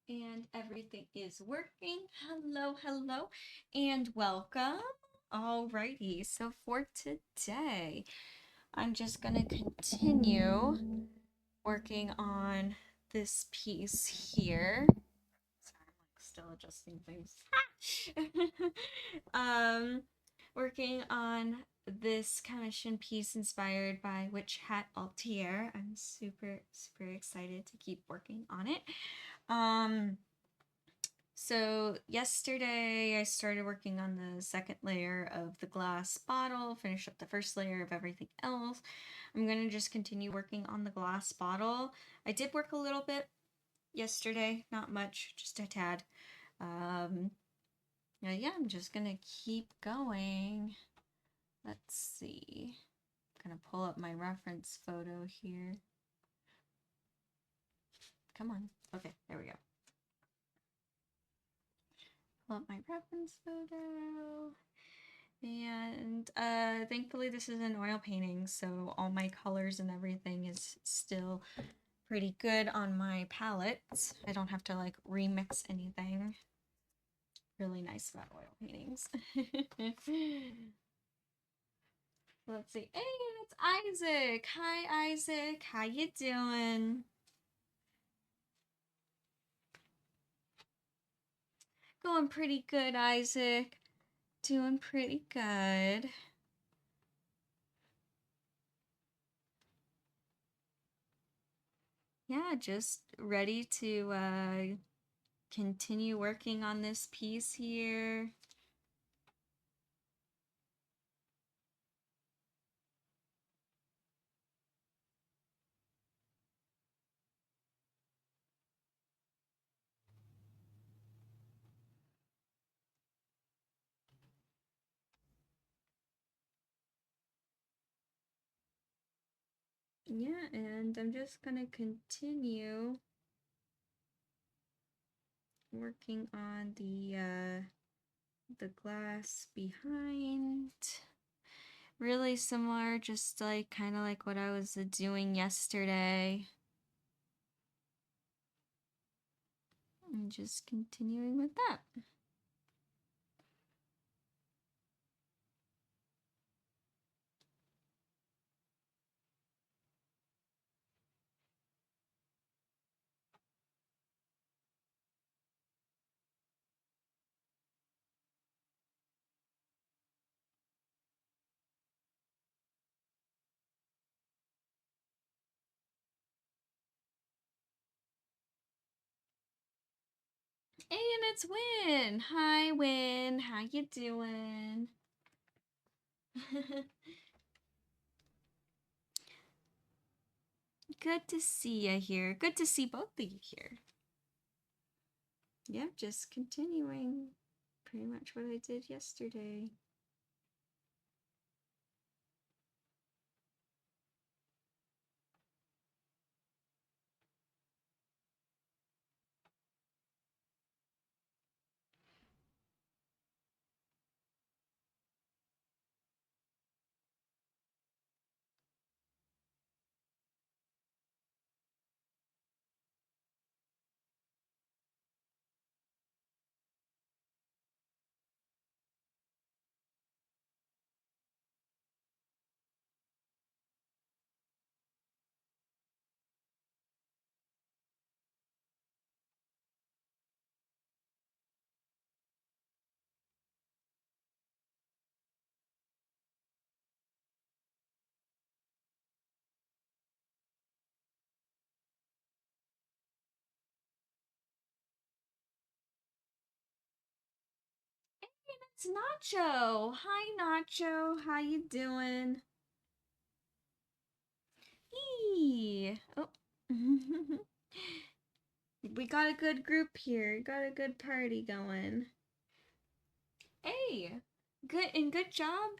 And everything is working. Hello, hello, and welcome. Alrighty, so for today, I'm just gonna continue working on this piece here. Sorry, I'm like still adjusting things. um, Working on this commission piece inspired by Witch Hat Atelier. I'm super excited to keep working on it. So yesterday I started working on the second layer of the glass bottle, finish up the first layer of everything else. I'm going to just continue working on the glass bottle. I did work a little bit yesterday, not much, just a tad. Yeah, I'm just going to keep going. Let's see. I'm going to pull up my reference photo here. Come on. Okay, there we go. Pull up my reference photo. And thankfully this is an oil painting, so all my colors and everything is still pretty good on my palette. I don't have to like remix anything. Really nice about oil paintings. Let's see. Hey, it's Isaac. Hi Isaac. How you doing? Going pretty good, Isaac. Doing pretty good. Yeah, just ready to continue working on this piece here. Yeah, and I'm just gonna continue working on the glass behind. Really similar, just like kind of like what I was doing yesterday. And just continuing with that. Hey, and it's Win. Hi, Win. How you doing? Good to see you here. Good to see both of you here. Yep, just continuing pretty much what I did yesterday. It's Nacho. Hi, Nacho. How you doing? Hey. Oh. We got a good group here. Got a good party going. Hey. Good job.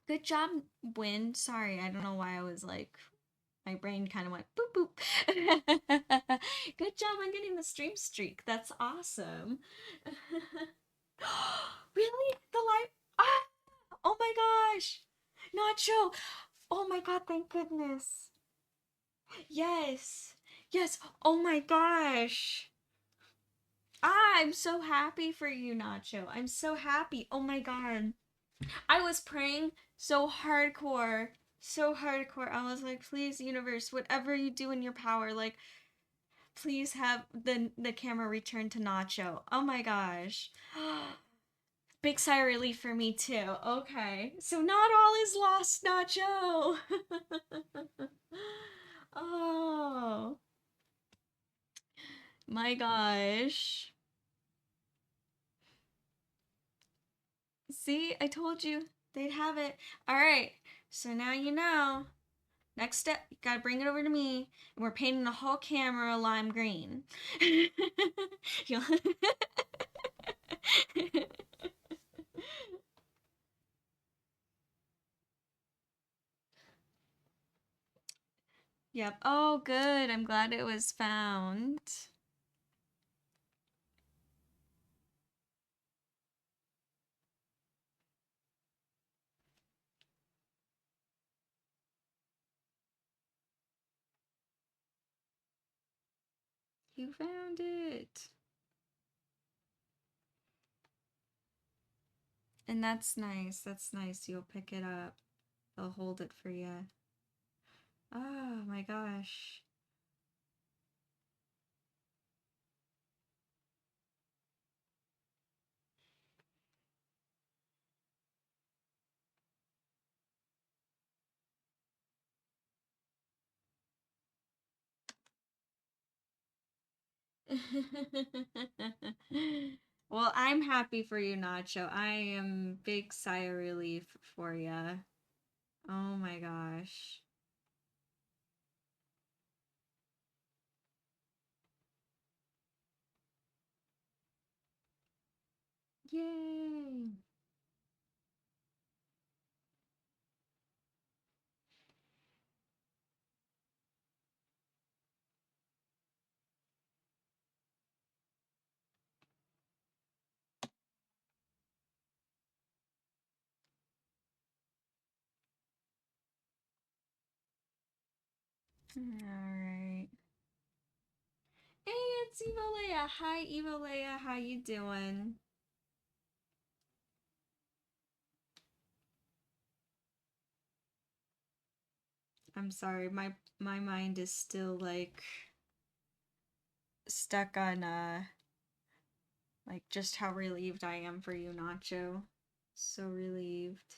Good job, Win. Sorry, I don't know why I was like my brain kind of went boop boop. Good job on getting the stream streak. That's awesome. Really? The light? Ah! Oh my gosh! Nacho! Oh my god, thank goodness. Yes. Yes. Oh my gosh. I'm so happy for you, Nacho. I'm so happy. Oh my god. I was praying so hardcore. So hardcore. I was like, please, universe, whatever you do in your power, like, please have the camera return to Nacho. Oh my gosh. Big sigh of relief for me too. Okay. So not all is lost, Nacho. Oh my gosh. See, I told you they'd have it. All right. So now you know. Next step, you gotta bring it over to me, and we're painting the whole camera lime green. Yep. Oh, good. I'm glad it was found. You found it. And that's nice. That's nice. You'll pick it up. They'll hold it for you. Oh my gosh. Well, I'm happy for you, Nacho. I am big sigh of relief for you. Oh my gosh. Yay. All right. Hey, it's Evolea. Hi, Evolea. How you doing? I'm sorry. My mind is still like stuck on like just how relieved I am for you, Nacho. So relieved.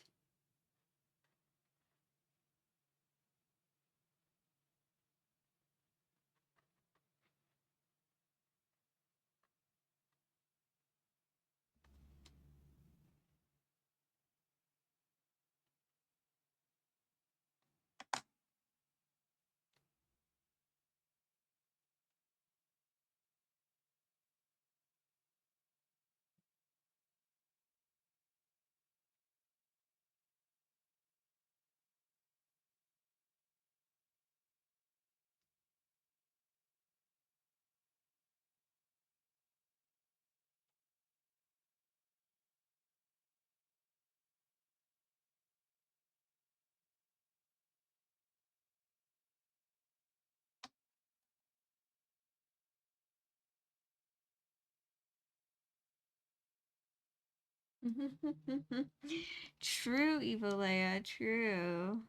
True, Evolea, true.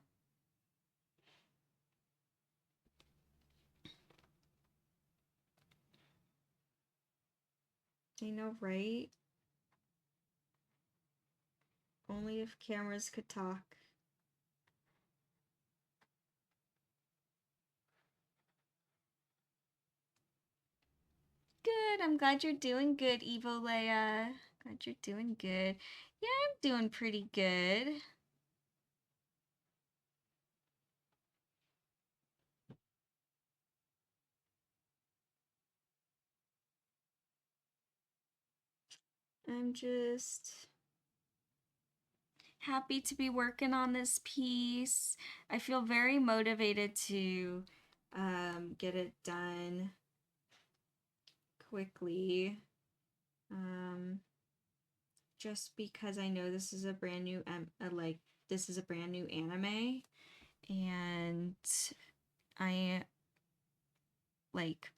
You know, right? Only if cameras could talk. Good. I'm glad you're doing good, Evolea. Glad you're doing good. Yeah, I'm doing pretty good. I'm just happy to be working on this piece. I feel very motivated to get it done quickly. Just because I know this is a brand new this is a brand new anime, and I like,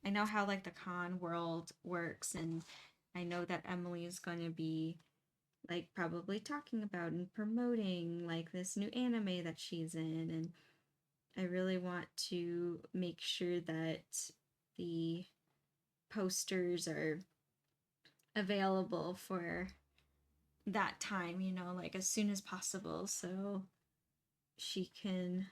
I know how like the con world works, and I know that Emily is going to be like probably talking about and promoting like this new anime that she's in, and I really want to make sure that the posters are available for that time, you know, like as soon as possible, so she can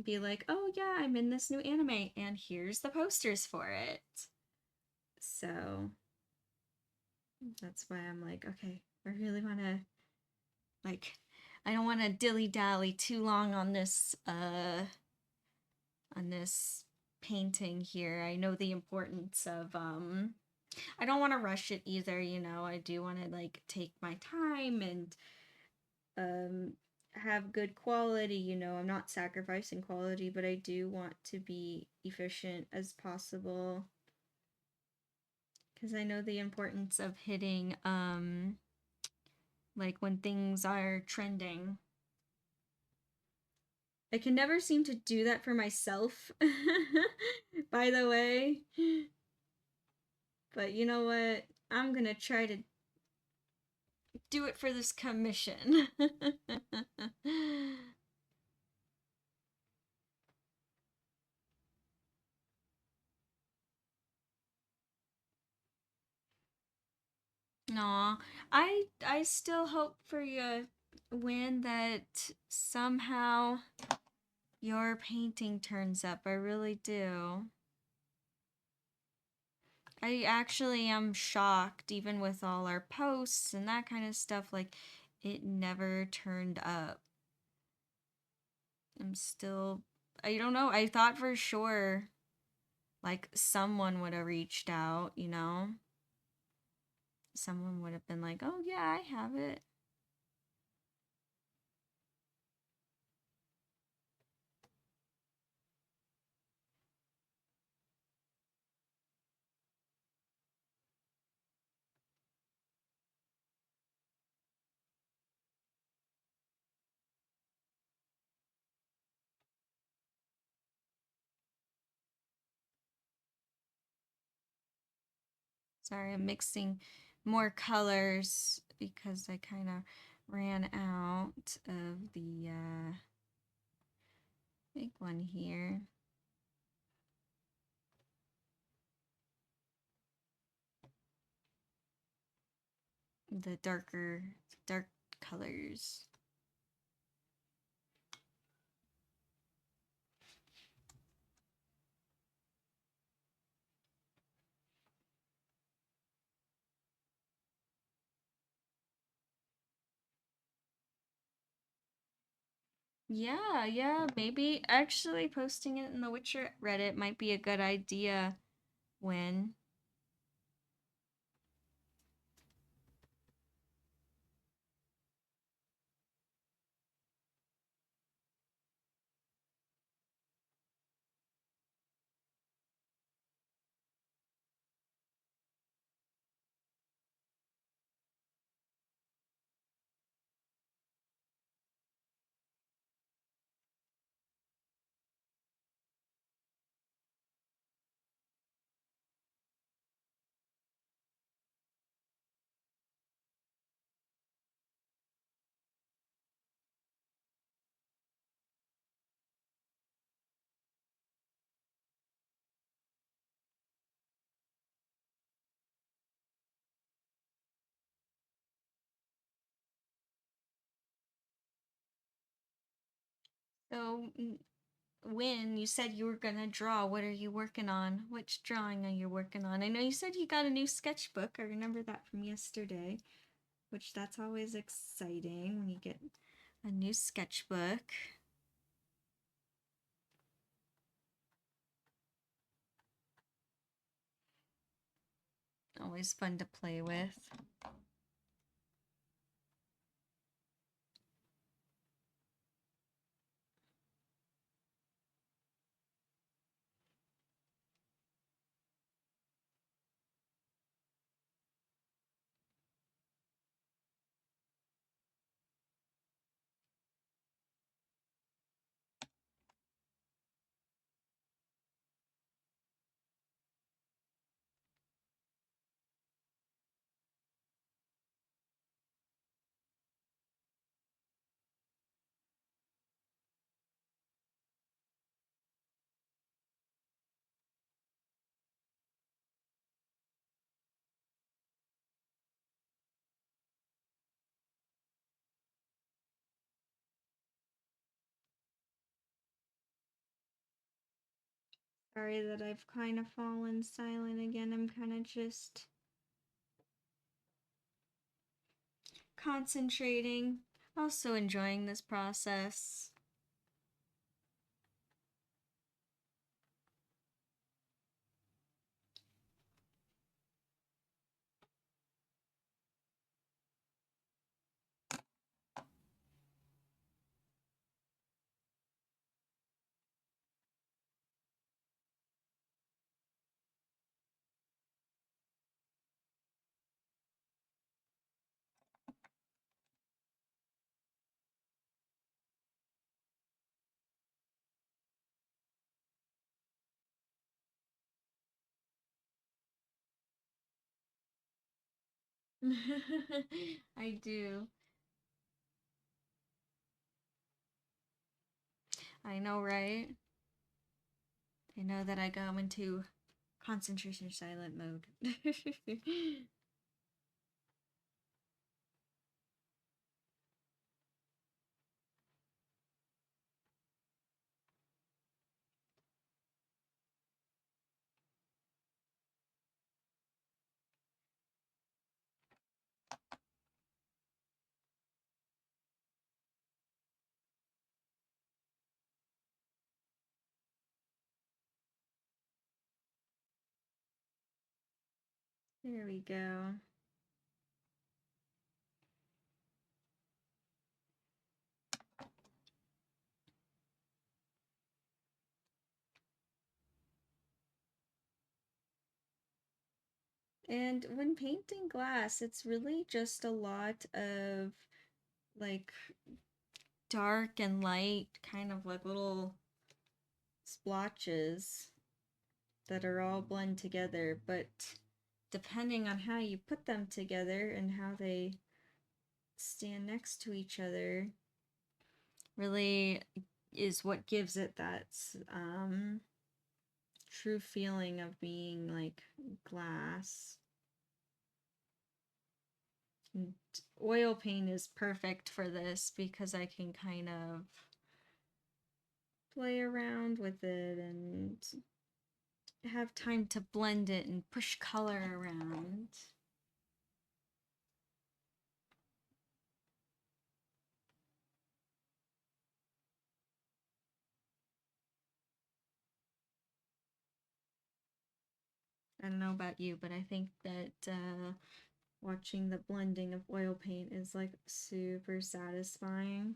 be like, oh yeah, I'm in this new anime and here's the posters for it. So that's why I'm like, okay, I really want to, like, I don't want to dilly dally too long on this painting here. I know the importance of I don't want to rush it either, you know. I do want to like take my time and um have good quality, you know. I'm not sacrificing quality, but I do want to be efficient as possible because I know the importance of hitting like when things are trending. I can never seem to do that for myself, by the way. But you know what? I'm gonna try to do it for this commission. Aw, I still hope for you win that somehow your painting turns up. I really do. I actually am shocked, even with all our posts and that kind of stuff, like it never turned up. I'm still, I don't know. I thought for sure like someone would have reached out, you know? Someone would have been like, oh yeah, I have it. Sorry, I'm mixing more colors because I kind of ran out of the big one here. The dark colors. Yeah, maybe actually posting it in the Witcher Reddit might be a good idea when. So, when you said you were gonna draw, what are you working on? Which drawing are you working on? I know you said you got a new sketchbook. I remember that from yesterday, which that's always exciting when you get a new sketchbook. Always fun to play with. Sorry that I've kind of fallen silent again. I'm kind of just concentrating, also enjoying this process. I do. I know, right? I know that I go into concentration silent mode. There we go. And when painting glass, it's really just a lot of like dark and light, kind of like little splotches that are all blend together, but depending on how you put them together and how they stand next to each other really is what gives it that true feeling of being like glass. And oil paint is perfect for this because I can kind of play around with it and have time to blend it and push color around. I don't know about you, but I think that watching the blending of oil paint is like super satisfying.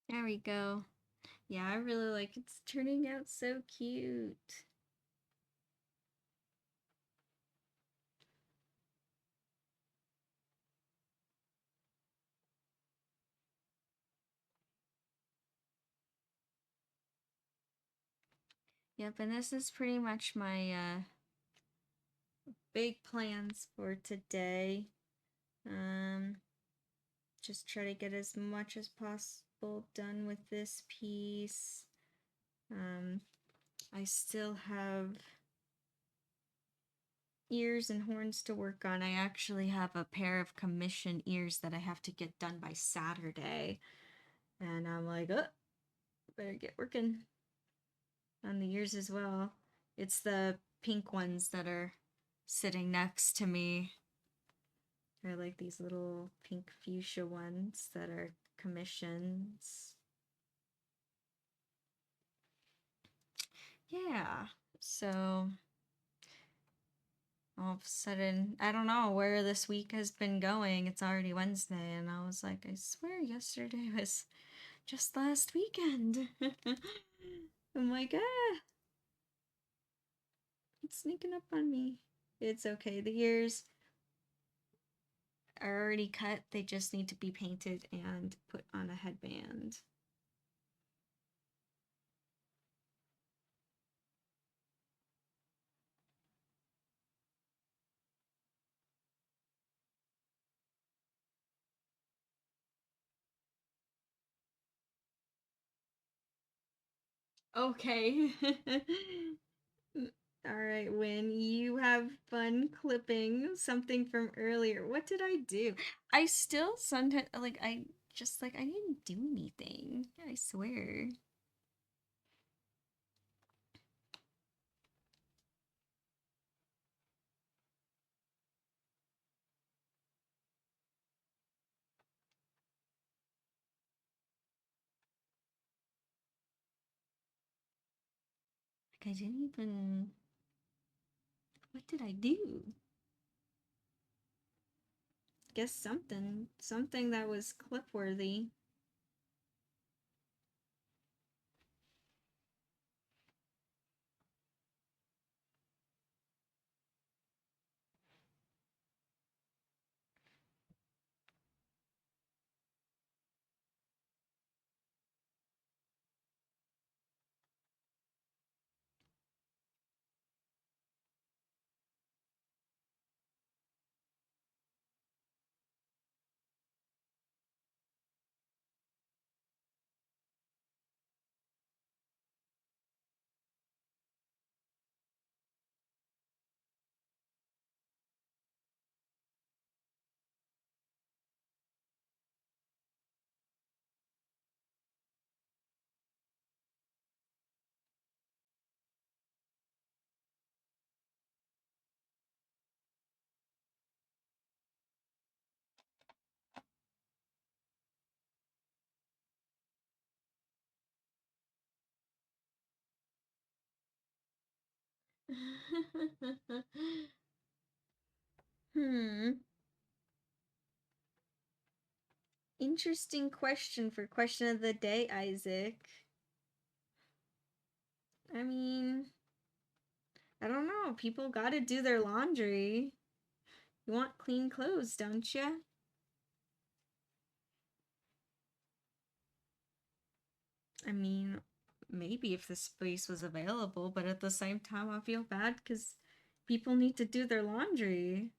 There we go. Yeah, I really like it. It's turning out so cute. Yep, and this is pretty much my big plans for today. Um, just try to get as much as possible done with this piece. I still have ears and horns to work on. I actually have a pair of commission ears that I have to get done by Saturday. And I'm like, oh, better get working on the ears as well. It's the pink ones that are sitting next to me. They're like these little pink fuchsia ones that are commissions. Yeah, so all of a sudden, I don't know where this week has been going. It's already Wednesday, and I was like, I swear yesterday was just last weekend. I'm like, ah, it's sneaking up on me. It's okay. The ears are already cut. They just need to be painted and put on a headband. Okay. All right, Win, you have fun clipping something from earlier. What did I do? I still sometimes like I didn't do anything. I swear. Like I didn't even. What did I do? Guess something that was clip worthy. Hmm. Interesting question for question of the day, Isaac. I mean, I don't know. People gotta do their laundry. You want clean clothes, don't you? I mean, maybe if the space was available, but at the same time, I feel bad because people need to do their laundry.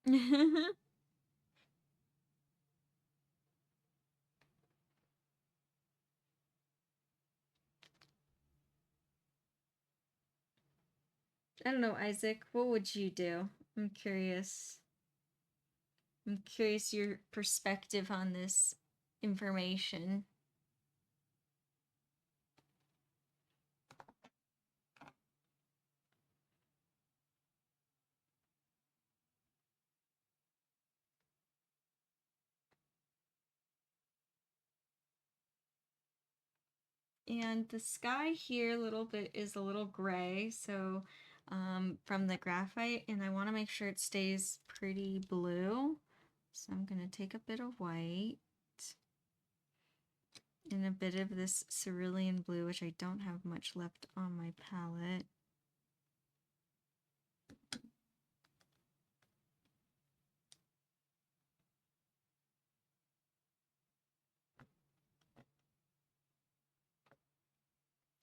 I don't know, Isaac. What would you do? I'm curious. I'm curious your perspective on this information. And the sky here a little bit is a little gray, so from the graphite, and I want to make sure it stays pretty blue. So I'm going to take a bit of white and a bit of this cerulean blue, which I don't have much left on my palette.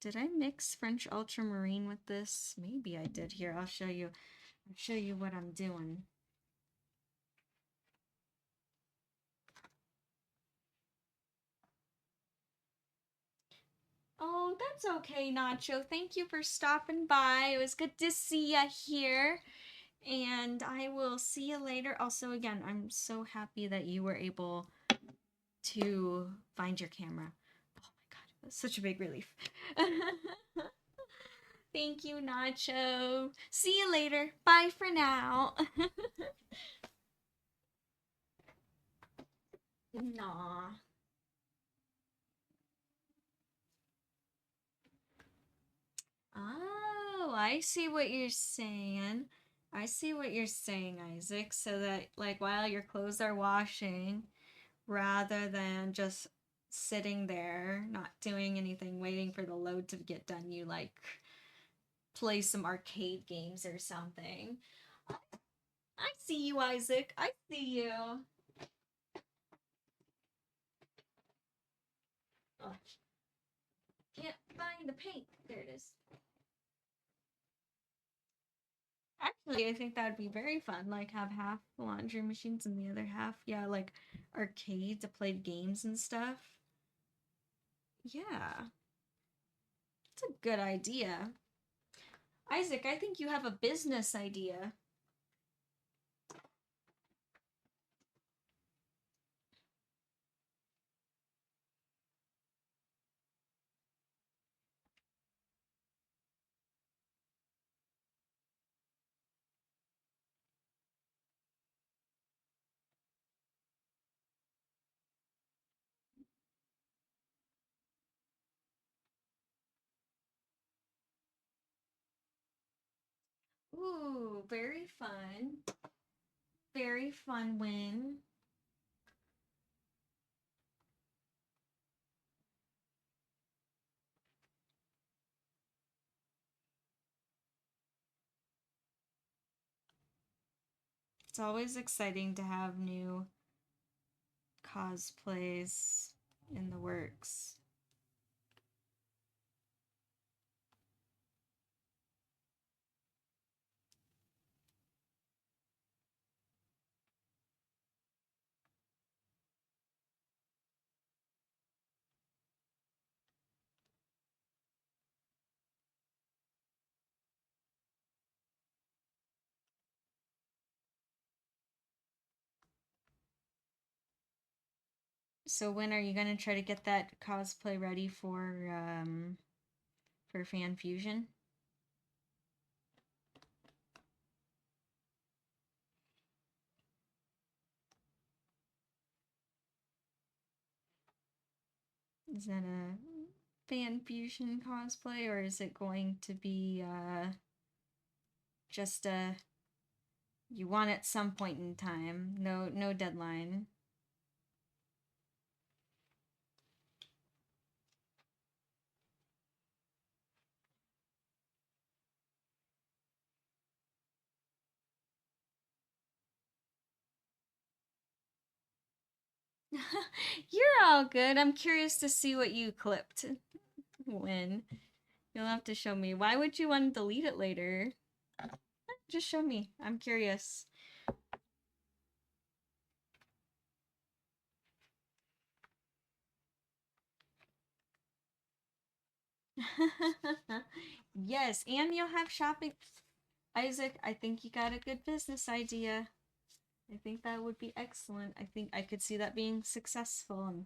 Did I mix French ultramarine with this? Maybe I did. Here, I'll show you. I'll show you what I'm doing. Oh, that's okay, Nacho. Thank you for stopping by. It was good to see you here. And I will see you later. Also, again, I'm so happy that you were able to find your camera. Oh my god, that's such a big relief. Thank you, Nacho. See you later. Bye for now. Nah. I see what you're saying. I see what you're saying, Isaac. So that, like, while your clothes are washing, rather than just sitting there, not doing anything, waiting for the load to get done, you like play some arcade games or something. I see you, Isaac. I see you. Oh, can't find the paint. There it is. Actually, I think that would be very fun. Like, have half laundry machines and the other half, yeah, like arcade to play games and stuff. Yeah, it's a good idea. Isaac, I think you have a business idea. Ooh, very fun. Very fun win. It's always exciting to have new cosplays in the works. So when are you gonna try to get that cosplay ready for Fan Fusion? Is that a Fan Fusion cosplay, or is it going to be just a you want at some point in time? No deadline. You're all good. I'm curious to see what you clipped when. You'll have to show me. Why would you want to delete it later? Just show me. I'm curious. Yes, and you'll have shopping. Isaac, I think you got a good business idea. I think that would be excellent. I think I could see that being successful and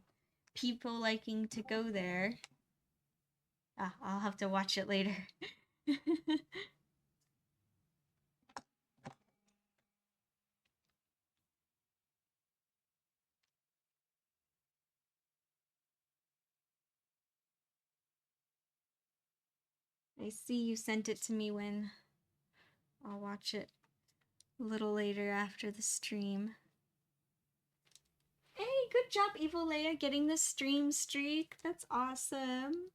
people liking to go there. Ah, I'll have to watch it later. I see you sent it to me when I'll watch it a little later after the stream. Hey, good job, Evil Leia, getting the stream streak. That's awesome.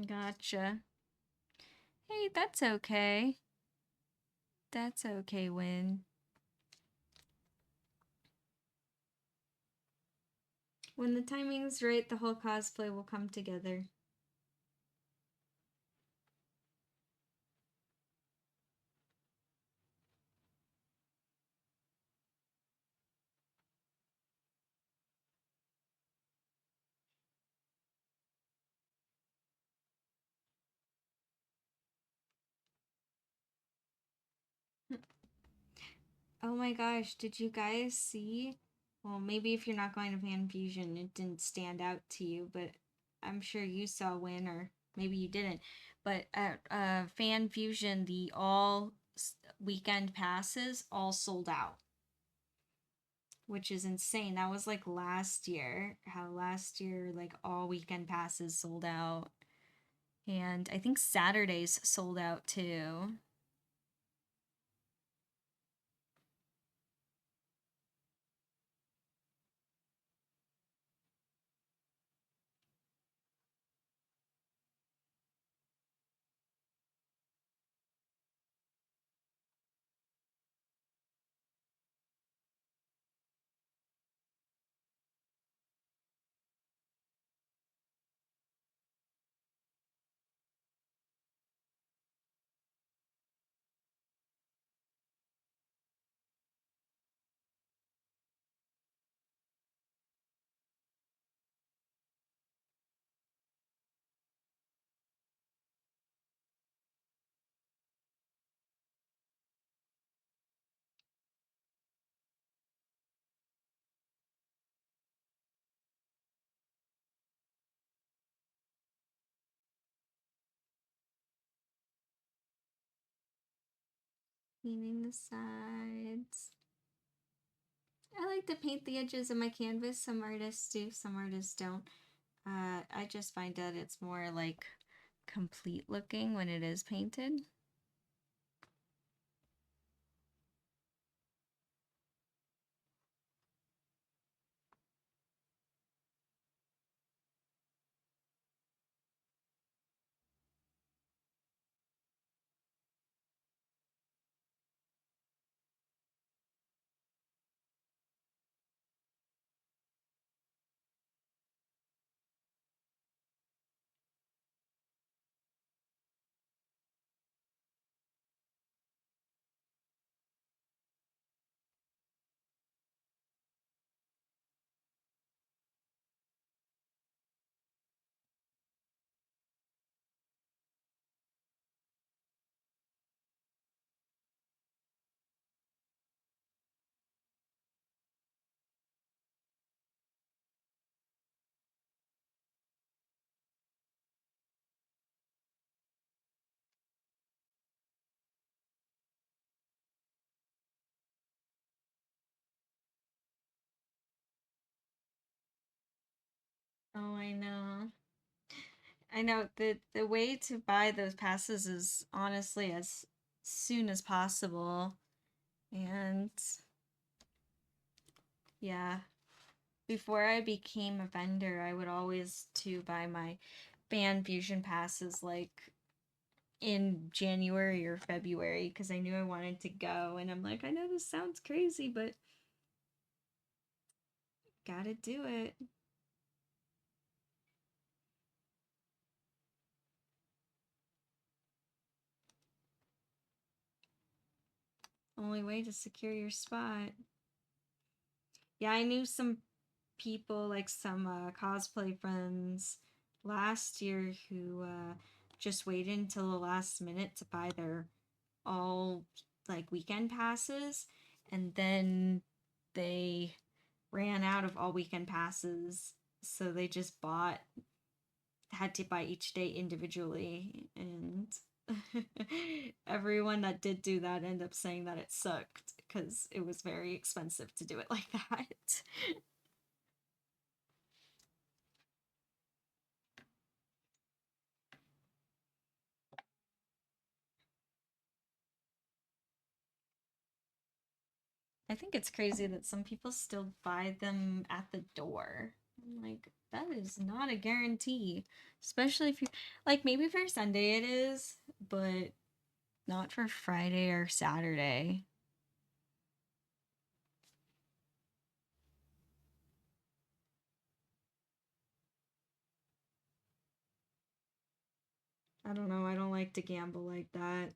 Gotcha. Hey, that's okay. That's okay, Win. When the timing's right, the whole cosplay will come together. Oh my gosh, did you guys see? Well, maybe if you're not going to Fan Fusion, it didn't stand out to you, but I'm sure you saw when, or maybe you didn't. But at Fan Fusion, the all weekend passes all sold out, which is insane. That was like last year, how last year, like all weekend passes sold out. And I think Saturdays sold out too. Painting the sides. I like to paint the edges of my canvas. Some artists do, some artists don't. I just find that it's more like complete looking when it is painted. Oh, I know. I know the way to buy those passes is honestly as soon as possible. And yeah, before I became a vendor, I would always to buy my Fan Fusion passes like in January or February because I knew I wanted to go. And I'm like, I know this sounds crazy, but gotta do it. Only way to secure your spot. Yeah, I knew some people, like some cosplay friends last year who just waited until the last minute to buy their all like weekend passes, and then they ran out of all weekend passes, so they just bought had to buy each day individually, and everyone that did do that ended up saying that it sucked because it was very expensive to do it like that. I think it's crazy that some people still buy them at the door. I'm like, that is not a guarantee. Especially if you, like, maybe for Sunday it is, but not for Friday or Saturday. I don't know. I don't like to gamble like that.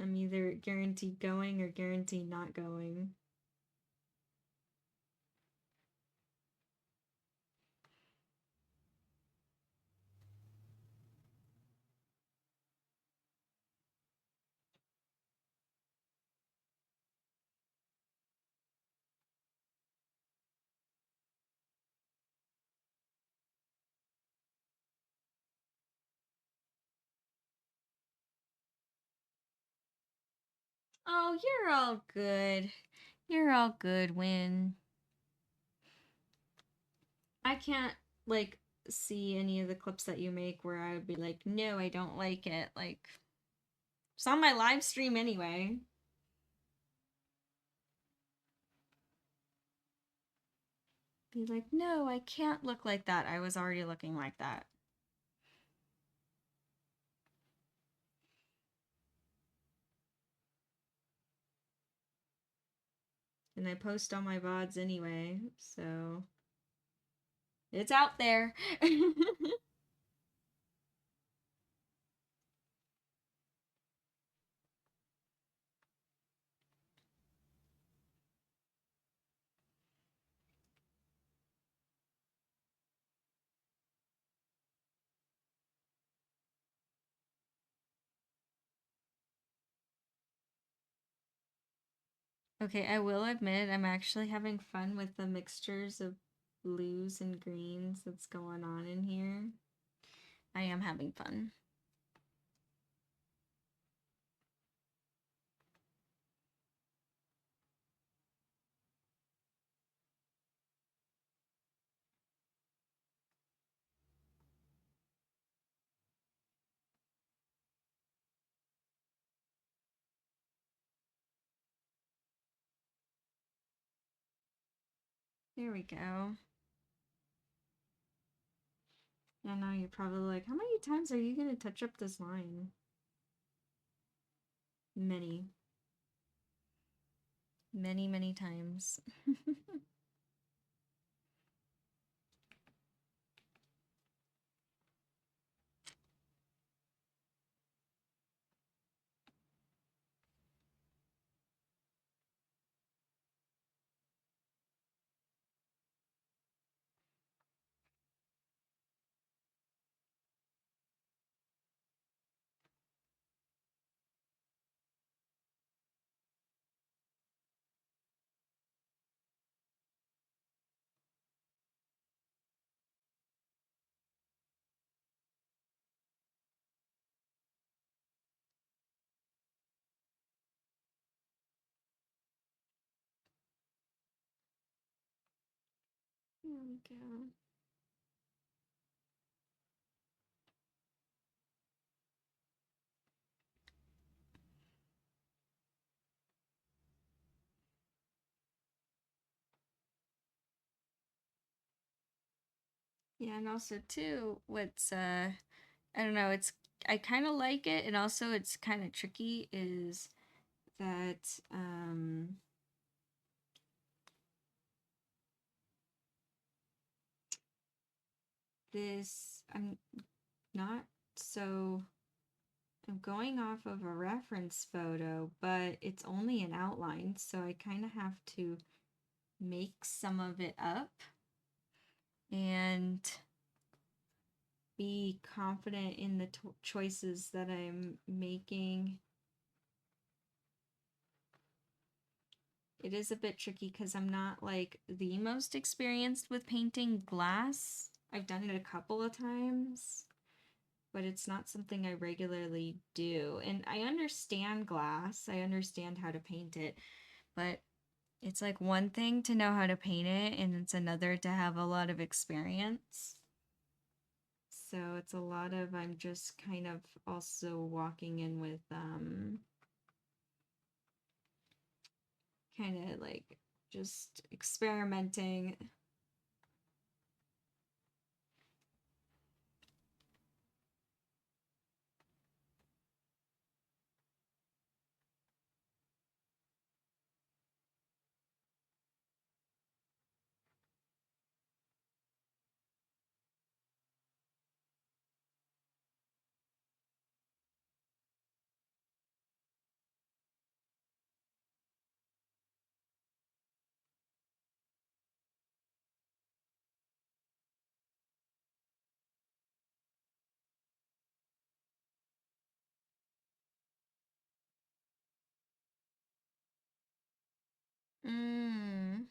I'm either guaranteed going or guaranteed not going. Oh, you're all good. You're all good, Win. I can't, like, see any of the clips that you make where I would be like, no, I don't like it. Like, it's on my live stream anyway. Be like, no, I can't look like that. I was already looking like that. And I post on my VODs anyway, so it's out there. Okay, I will admit I'm actually having fun with the mixtures of blues and greens that's going on in here. I am having fun. There we go. I know you're probably like, how many times are you going to touch up this line? Many. Many, many times. There we go. Yeah, and also too, what's I don't know, it's I kind of like it, and also it's kind of tricky is that this I'm not so I'm going off of a reference photo, but it's only an outline, so I kind of have to make some of it up and be confident in the choices that I'm making. It is a bit tricky because I'm not like the most experienced with painting glass. I've done it a couple of times, but it's not something I regularly do. And I understand glass, I understand how to paint it, but it's like one thing to know how to paint it, and it's another to have a lot of experience. So it's a lot of I'm just kind of also walking in with kind of like just experimenting. Mm.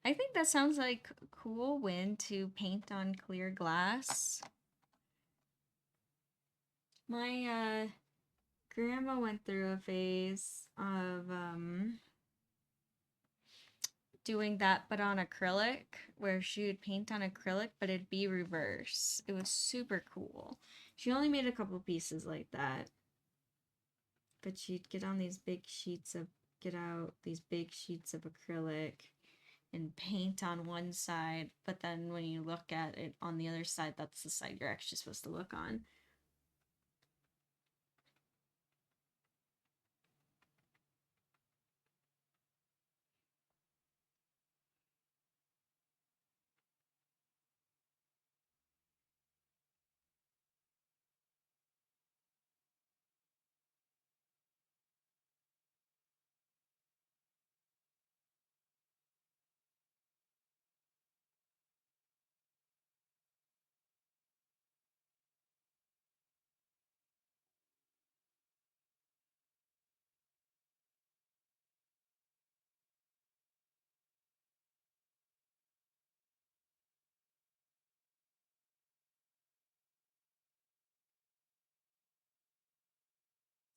I think that sounds like a cool win to paint on clear glass. My grandma went through a phase of doing that but on acrylic, where she would paint on acrylic but it'd be reverse. It was super cool. She only made a couple pieces like that, but she'd get out these big sheets of acrylic and paint on one side, but then when you look at it on the other side, that's the side you're actually supposed to look on.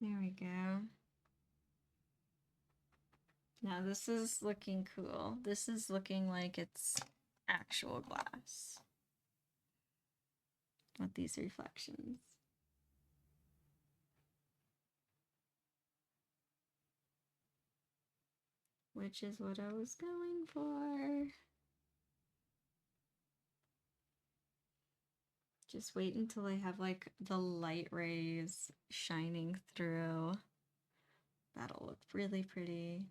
There we go. Now this is looking cool. This is looking like it's actual glass with these reflections. Which is what I was going for. Just wait until I have like the light rays shining through. That'll look really pretty.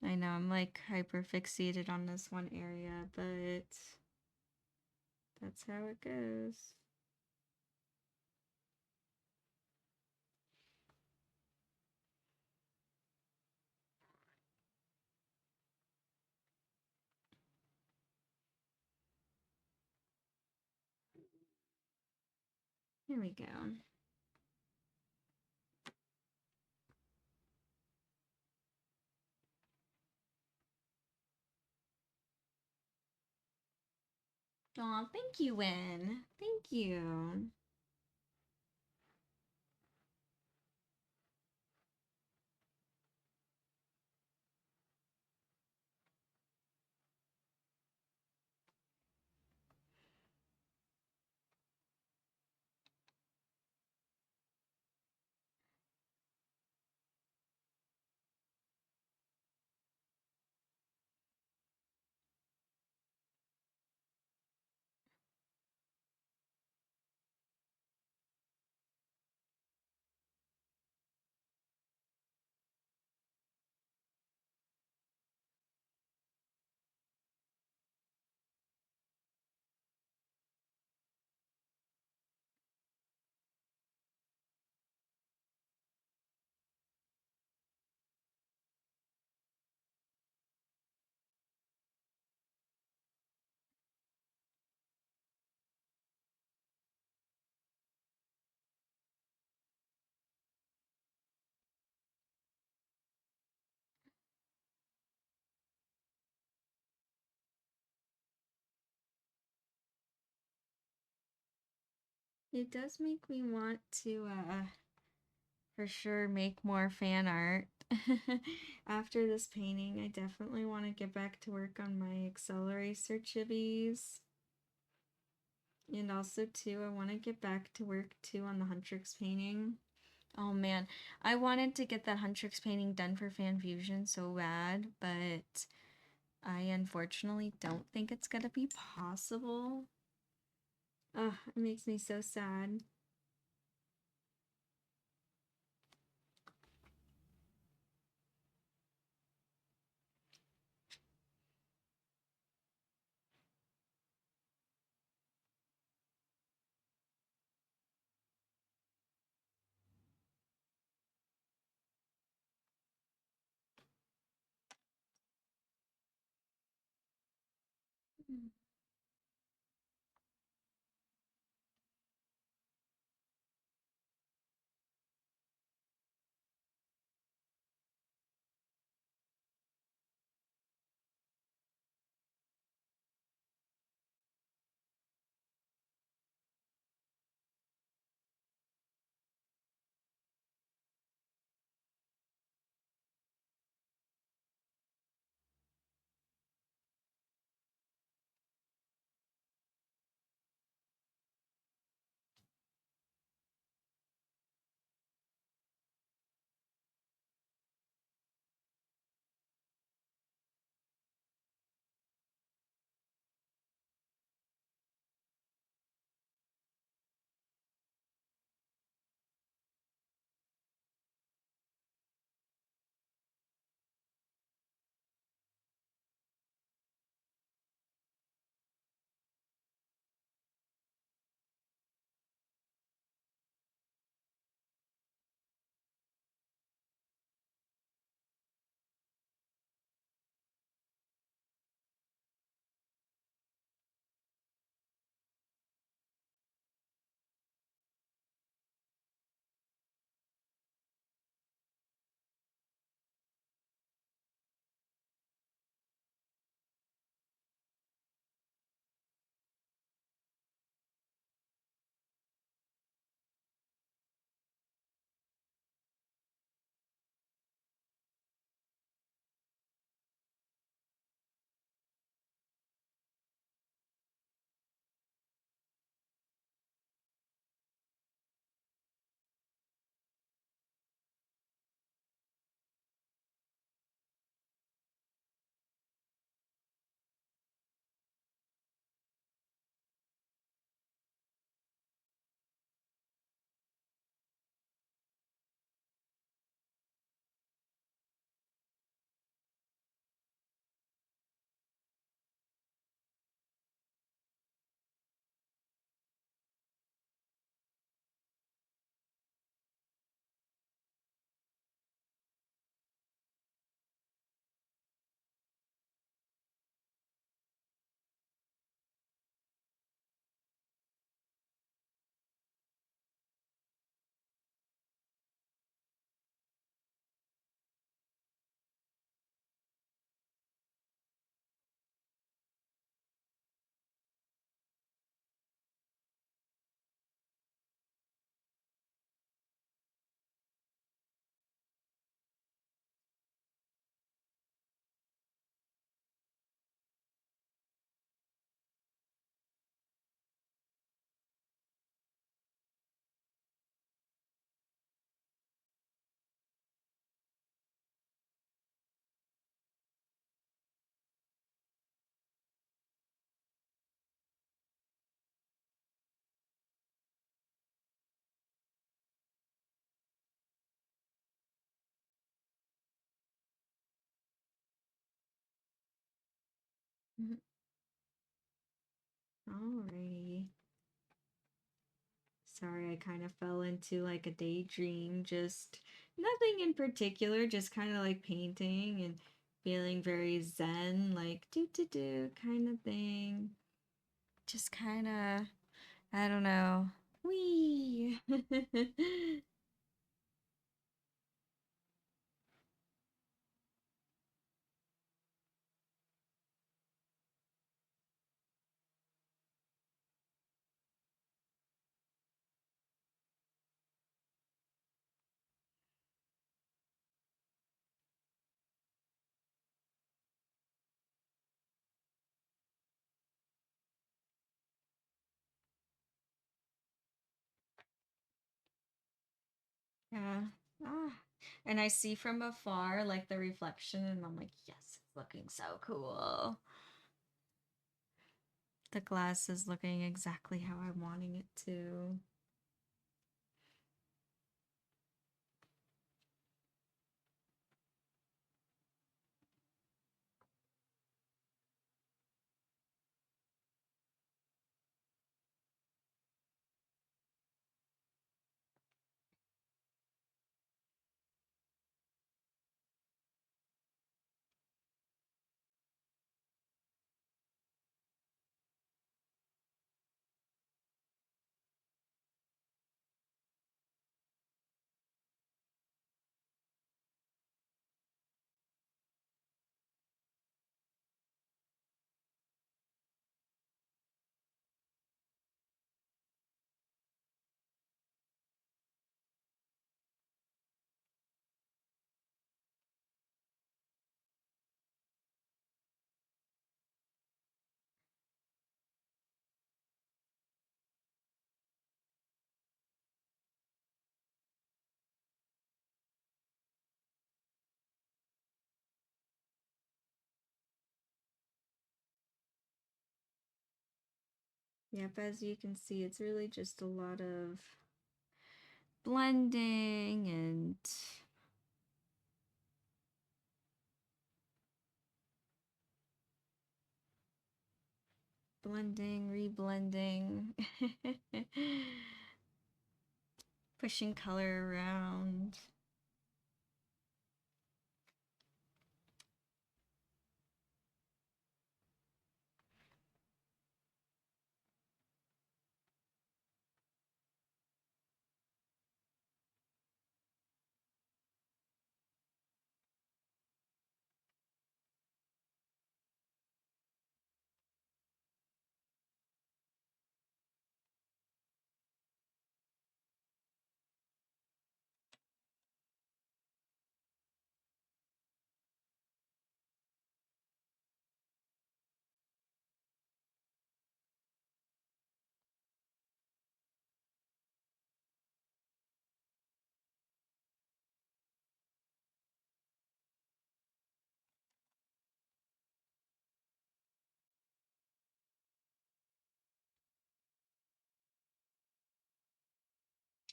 I know I'm like hyper fixated on this one area, but that's how it goes. Here we go. Aw, thank you, Win. Thank you. It does make me want to for sure make more fan art. After this painting, I definitely want to get back to work on my Accelerator chibis. And also too, I want to get back to work too on the Huntrix painting. Oh man, I wanted to get that Huntrix painting done for Fan Fusion so bad, but I unfortunately don't think it's gonna be possible. Ugh, it makes me so sad. Alrighty. Sorry, I kind of fell into like a daydream, just nothing in particular, just kind of like painting and feeling very zen, like do do do kind of thing. Just kind of, I don't know. Wee. Yeah. Ah. And I see from afar like the reflection, and I'm like, yes, it's looking so cool. The glass is looking exactly how I'm wanting it to. Yep, as you can see, it's really just a lot of blending and blending, reblending, pushing color around.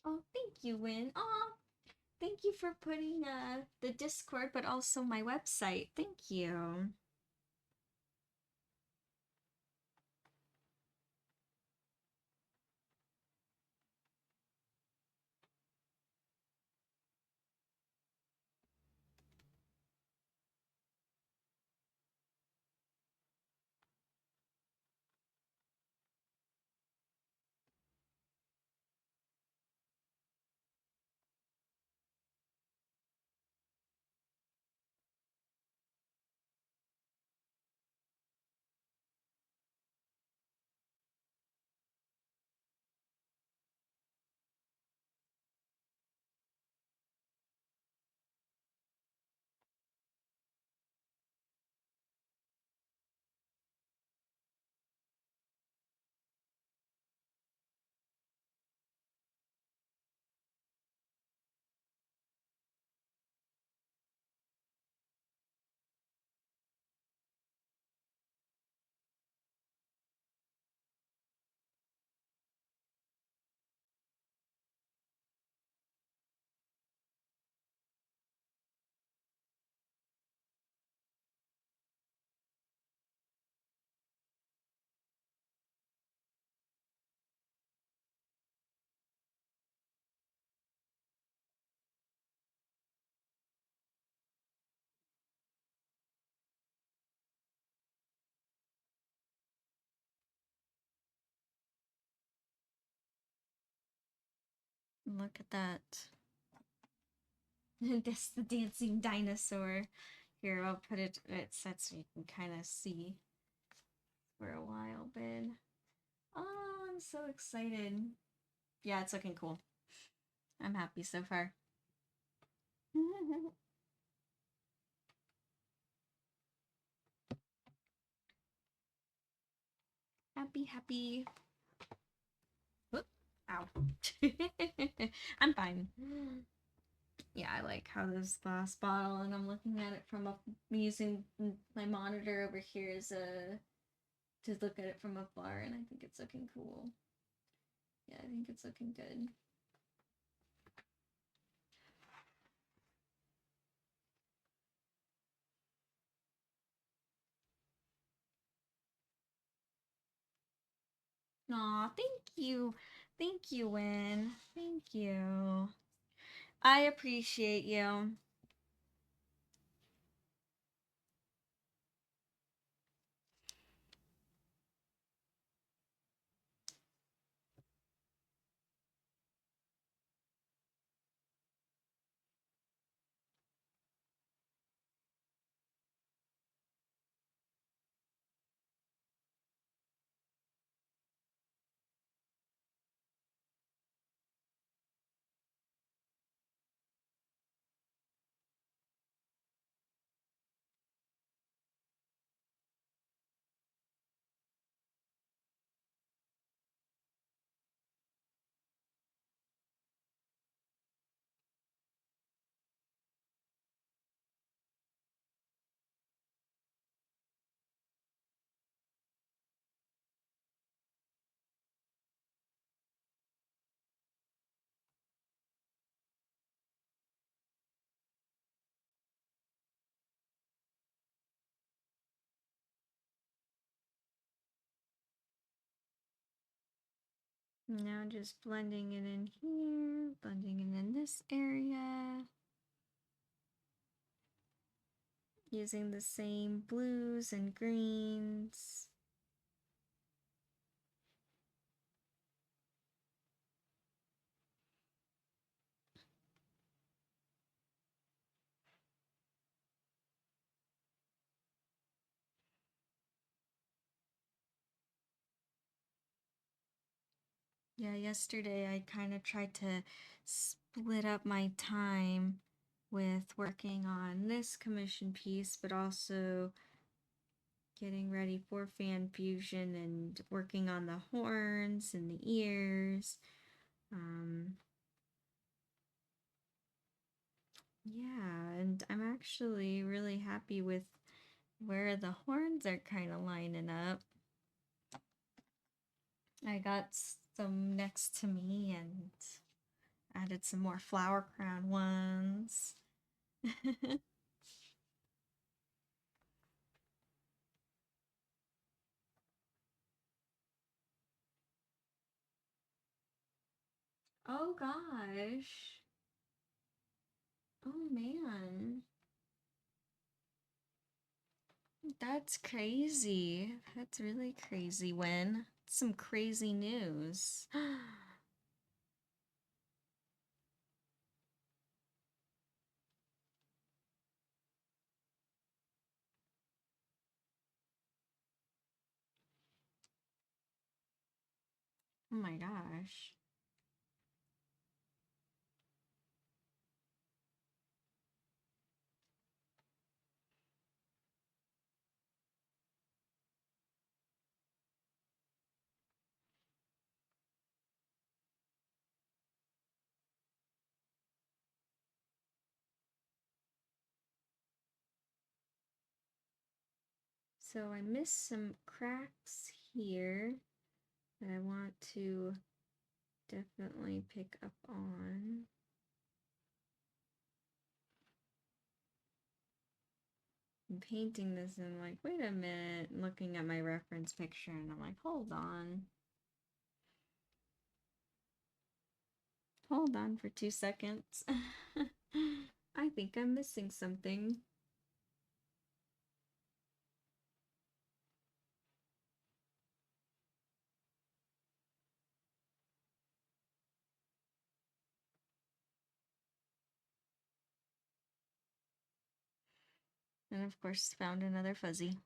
Oh, thank you, Win. Oh, thank you for putting the Discord, but also my website. Thank you. Look at that. That's the dancing dinosaur. Here, I'll put it set so you can kind of see for a while been. Oh, I'm so excited. Yeah, it's looking cool. I'm happy so far. Happy, happy. Whoop. Ow. I'm fine. Yeah, I like how this glass bottle, and I'm looking at it from up, using my monitor over here as a to look at it from afar, and I think it's looking cool. Yeah, I think it's looking good. Aw, thank you. Thank you, Win. Thank you. I appreciate you. Now just blending it in here, blending it in this area. Using the same blues and greens. Yeah, yesterday I kind of tried to split up my time with working on this commission piece, but also getting ready for fan fusion and working on the horns and the ears. Yeah, and I'm actually really happy with where the horns are kind of lining up. I got some next to me and added some more flower crown ones. Oh gosh. Oh man. That's crazy. That's really crazy, Win. Some crazy news. Oh my gosh. So I missed some cracks here that I want to definitely pick up on. I'm painting this and I'm like, wait a minute, looking at my reference picture and I'm like, hold on. Hold on for 2 seconds. I think I'm missing something. And of course, found another fuzzy.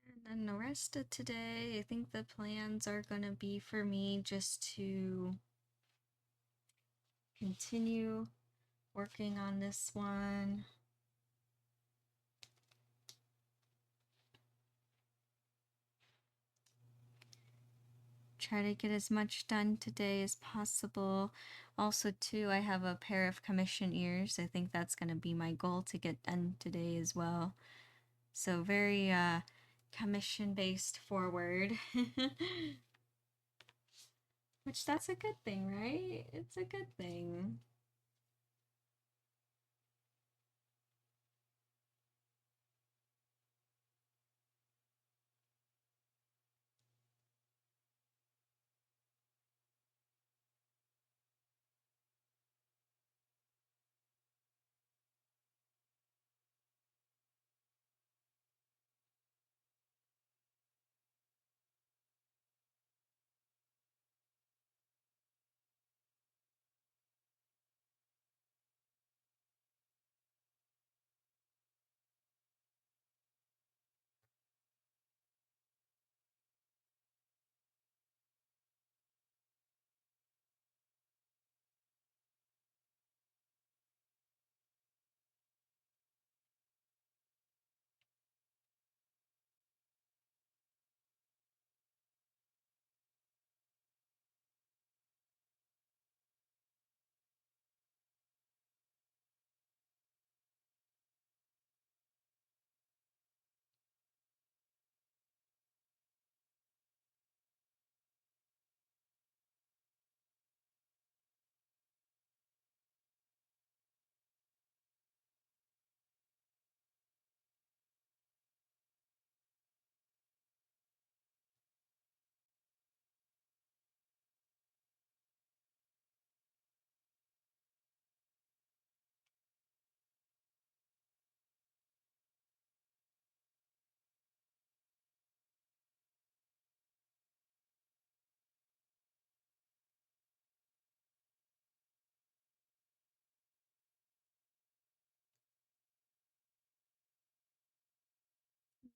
And then the rest of today, I think the plans are going to be for me just to continue working on this one. Try to get as much done today as possible. Also, too, I have a pair of commission ears. I think that's going to be my goal to get done today as well. So very commission based forward. Which that's a good thing, right? It's a good thing.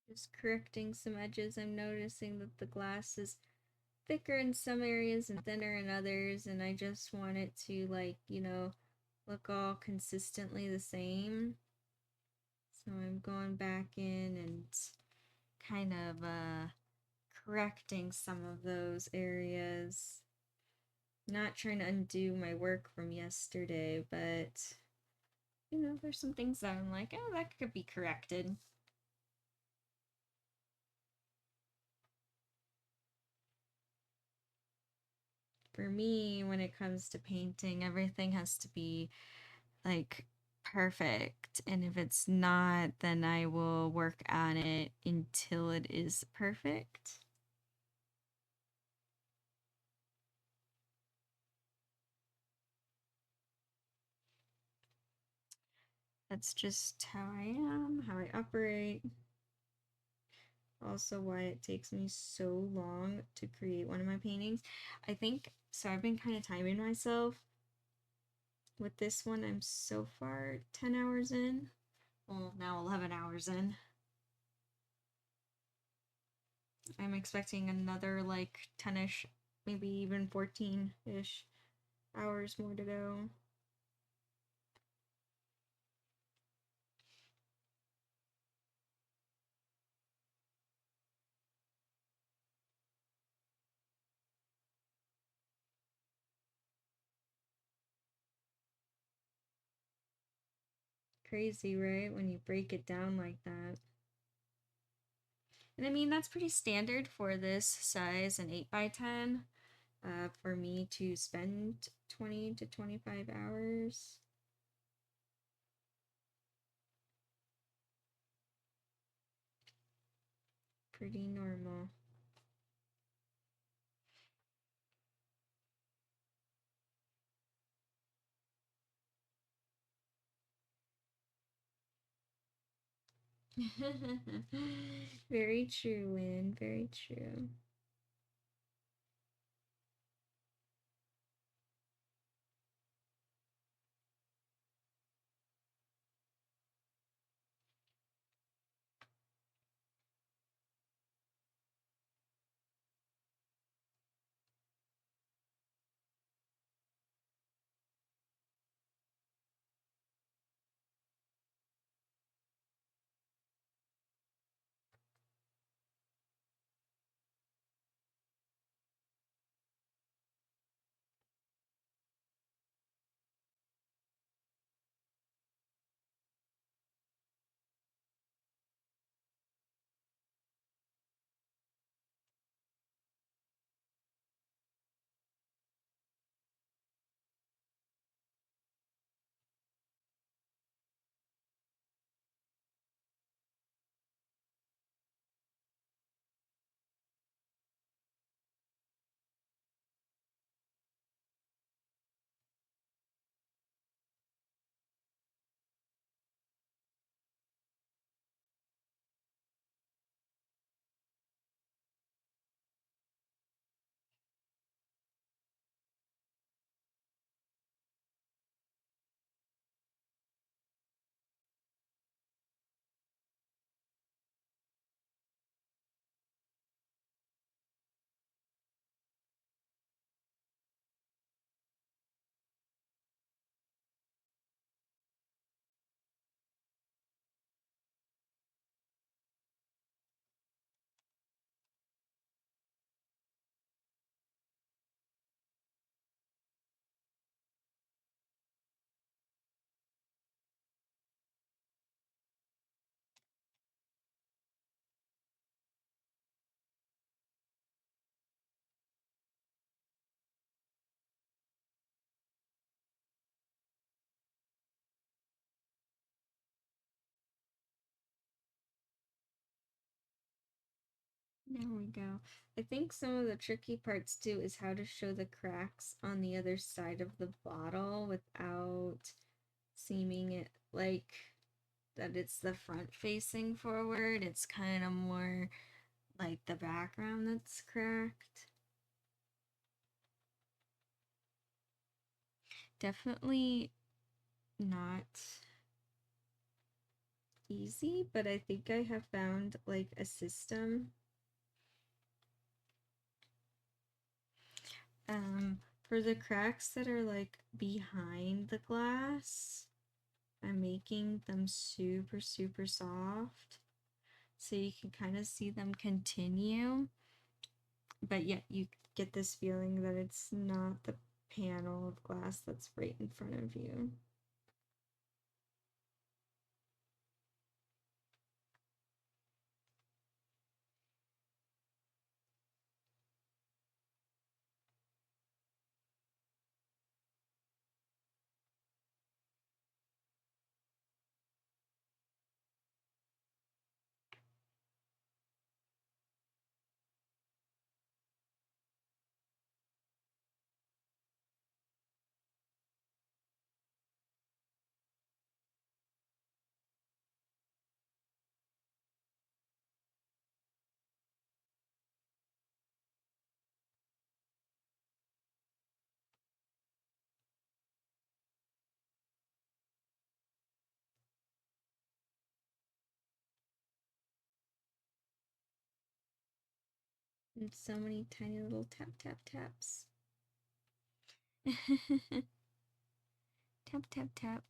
Just correcting some edges. I'm noticing that the glass is thicker in some areas and thinner in others, and I just want it to, like, look all consistently the same. So I'm going back in and kind of correcting some of those areas. Not trying to undo my work from yesterday, but there's some things that I'm like, oh, that could be corrected. For me, when it comes to painting, everything has to be like perfect. And if it's not, then I will work on it until it is perfect. That's just how I am, how I operate. Also, why it takes me so long to create one of my paintings. I think so. I've been kind of timing myself with this one. I'm so far 10 hours in. Well, now 11 hours in. I'm expecting another like 10-ish, maybe even 14-ish hours more to go. Crazy, right? When you break it down like that. And I mean, that's pretty standard for this size, an 8x10, for me to spend 20 to 25 hours. Pretty normal. Very true, Lynn. Very true. There we go. I think some of the tricky parts too is how to show the cracks on the other side of the bottle without seeming it like that it's the front facing forward. It's kind of more like the background that's cracked. Definitely not easy, but I think I have found like a system For the cracks that are like behind the glass, I'm making them super, super soft so you can kind of see them continue. But yet you get this feeling that it's not the panel of glass that's right in front of you. And so many tiny little tap, tap, taps. Tap, tap, tap.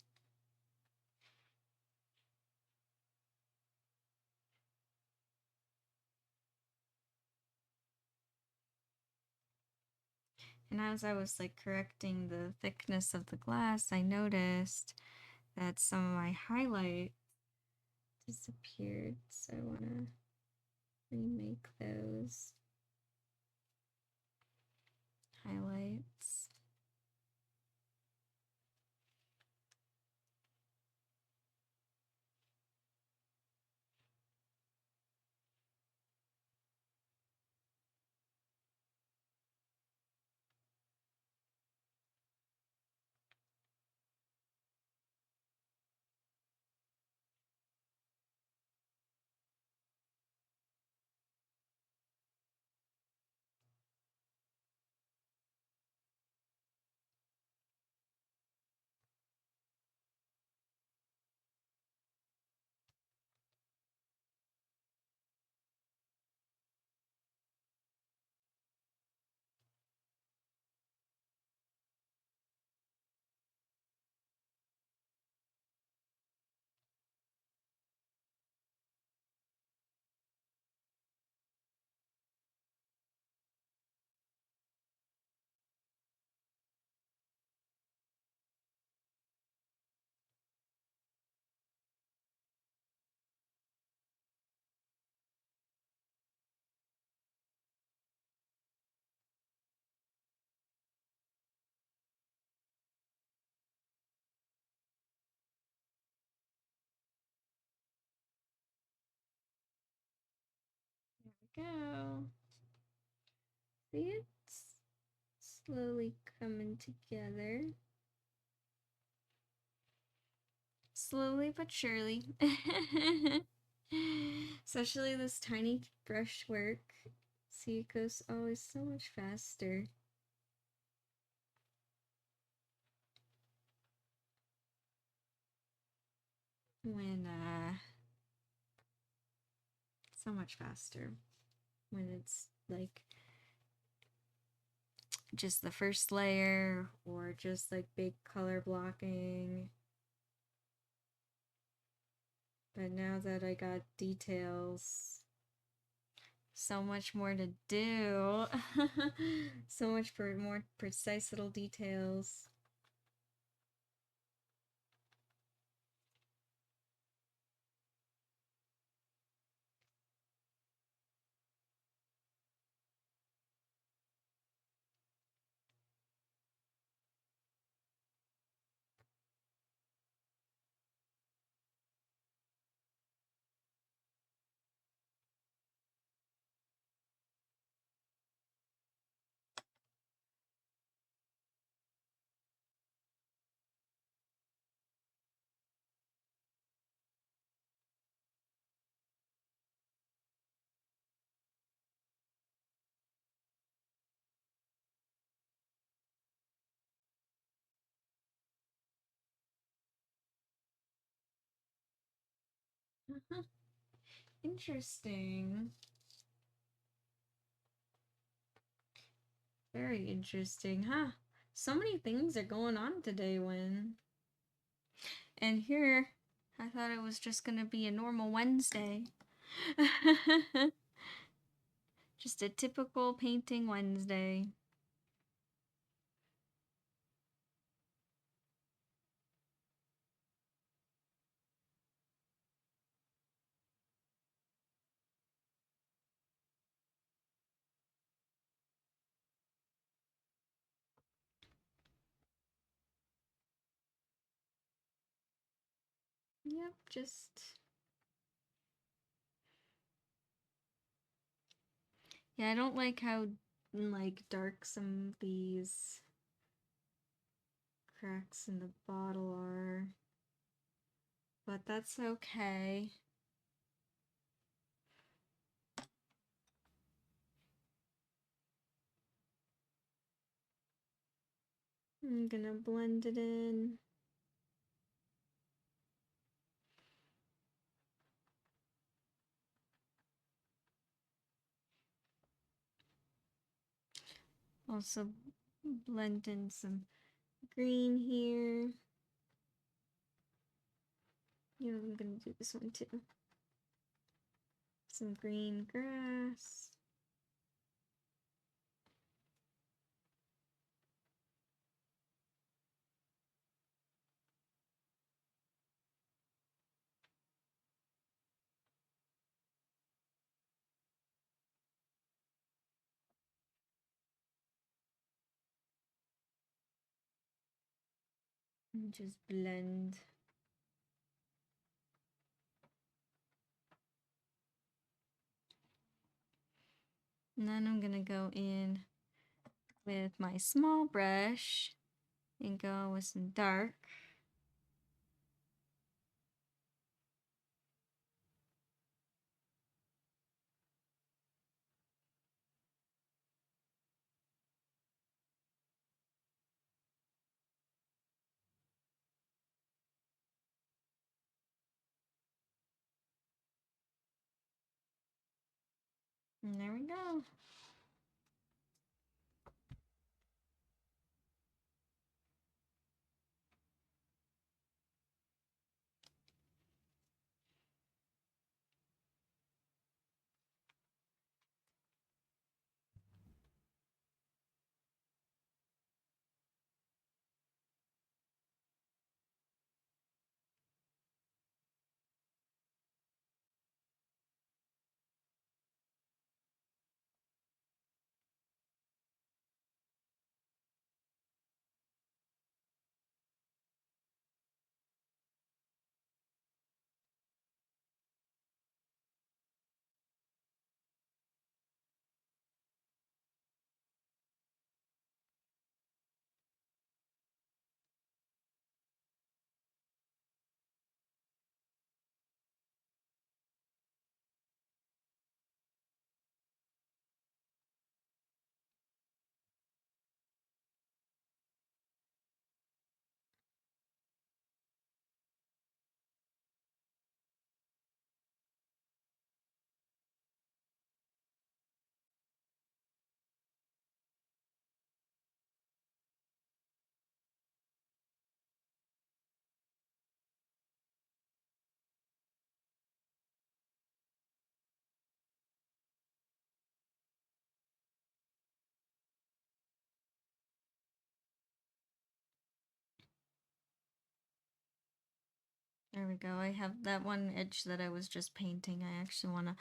And as I was like correcting the thickness of the glass, I noticed that some of my highlight disappeared. So I want to remake those highlights. There we go. See, it's slowly coming together. Slowly but surely. Especially this tiny brushwork. See, it goes always so much faster. When, so much faster. When it's like just the first layer or just like big color blocking. But now that I got details, so much more to do. So much for more precise little details. Interesting. Very interesting, huh? So many things are going on today, Win. And here, I thought it was just gonna be a normal Wednesday. Just a typical painting Wednesday. Yep, just... Yeah, I don't like how, like, dark some of these cracks in the bottle are. But that's okay. I'm gonna blend it in. Also blend in some green here. Yeah, I'm gonna do this one too. Some green grass. And just blend. And then I'm gonna go in with my small brush and go with some dark. And there we go. There we go. I have that one edge that I was just painting. I actually want to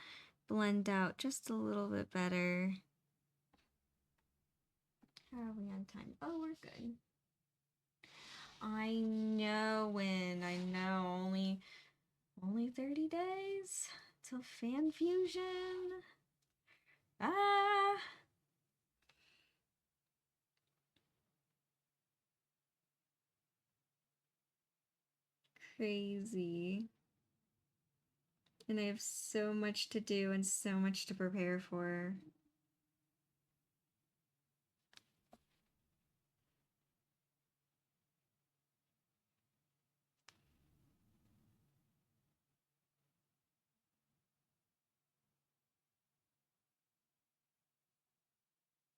blend out just a little bit better. How are we on time? Oh, we're good. I know when. I know. Only 30 days till fan fusion. Ah. Crazy. And I have so much to do and so much to prepare for.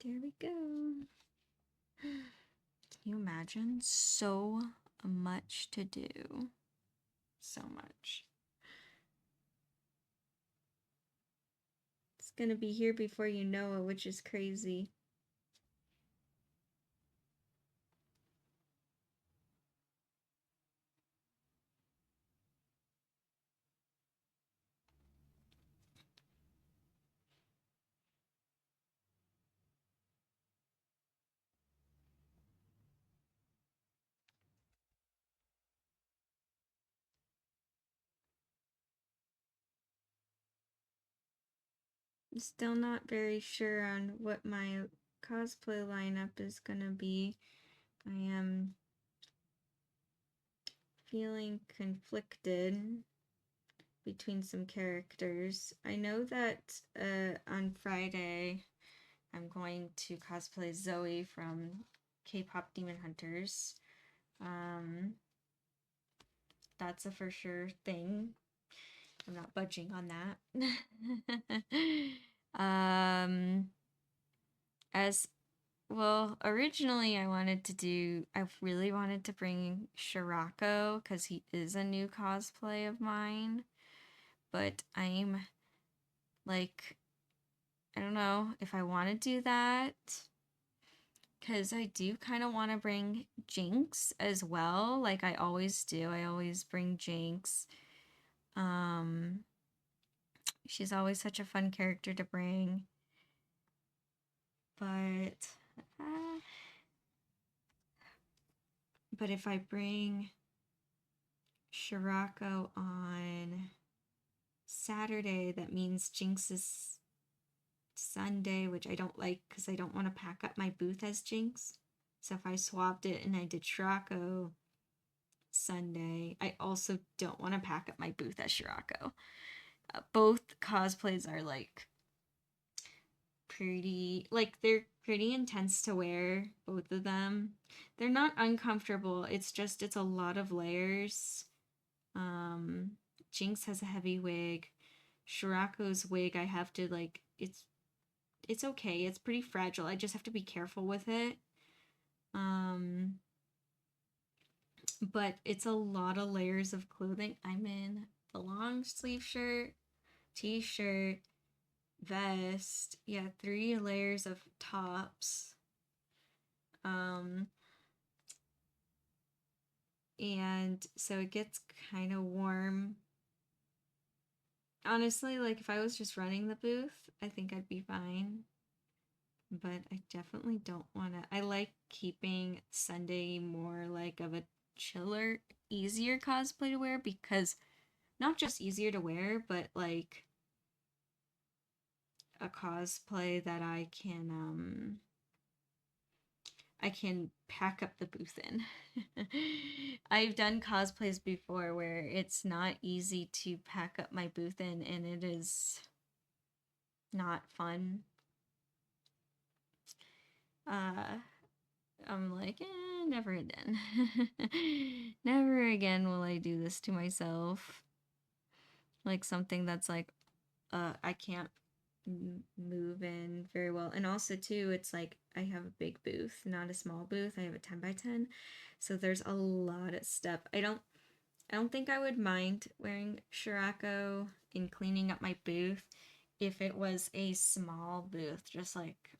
There we go. Can you imagine? So much to do. So much. It's gonna be here before you know it, which is crazy. I'm still not very sure on what my cosplay lineup is gonna be. I am feeling conflicted between some characters. I know that on Friday I'm going to cosplay Zoe from K-pop Demon Hunters. That's a for sure thing. I'm not budging on that. As well, originally I really wanted to bring Shirako because he is a new cosplay of mine. But I'm like, I don't know if I want to do that because I do kind of want to bring Jinx as well. Like I always do. I always bring Jinx. Um, she's always such a fun character to bring. But uh, but if I bring Shirako on Saturday, that means Jinx is Sunday, which I don't like because I don't want to pack up my booth as Jinx. So if I swapped it and I did Shirako Sunday, I also don't want to pack up my booth as Shirako. Both cosplays are like they're pretty intense to wear, both of them. They're not uncomfortable, it's a lot of layers. Jinx has a heavy wig. Shirako's wig, I have to like it's okay. It's pretty fragile. I just have to be careful with it. But it's a lot of layers of clothing. I'm in the long sleeve shirt, t-shirt, vest. Yeah, 3 layers of tops. And so it gets kind of warm. Honestly, like if I was just running the booth, I think I'd be fine. But I definitely don't want to. I like keeping Sunday more like of a chiller, easier cosplay to wear because not just easier to wear, but like a cosplay that I can pack up the booth in. I've done cosplays before where it's not easy to pack up my booth in and it is not fun. I'm like, never again. Never again will I do this to myself. Like something that's like, I can't move in very well. And also too, it's like I have a big booth, not a small booth. I have a 10x10. So there's a lot of stuff. I don't think I would mind wearing Shirako and cleaning up my booth if it was a small booth, just like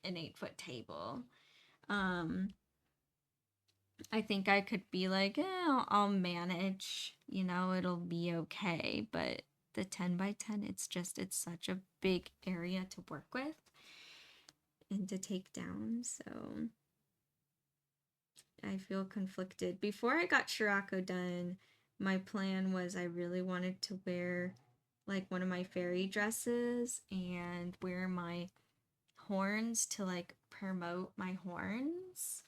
an 8-foot table. I think I could be like, I'll manage, it'll be okay. But the 10x10, it's such a big area to work with and to take down. So I feel conflicted. Before I got Shirako done, my plan was I really wanted to wear like one of my fairy dresses and wear my horns to like promote my horns.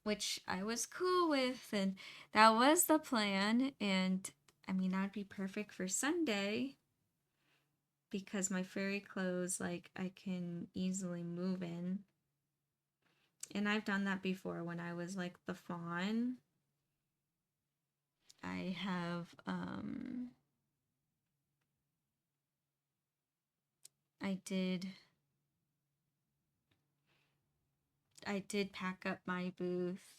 Which I was cool with, and that was the plan. And I mean, that'd be perfect for Sunday because my fairy clothes, like, I can easily move in. And I've done that before when I was like the fawn. I have I did I did pack up my booth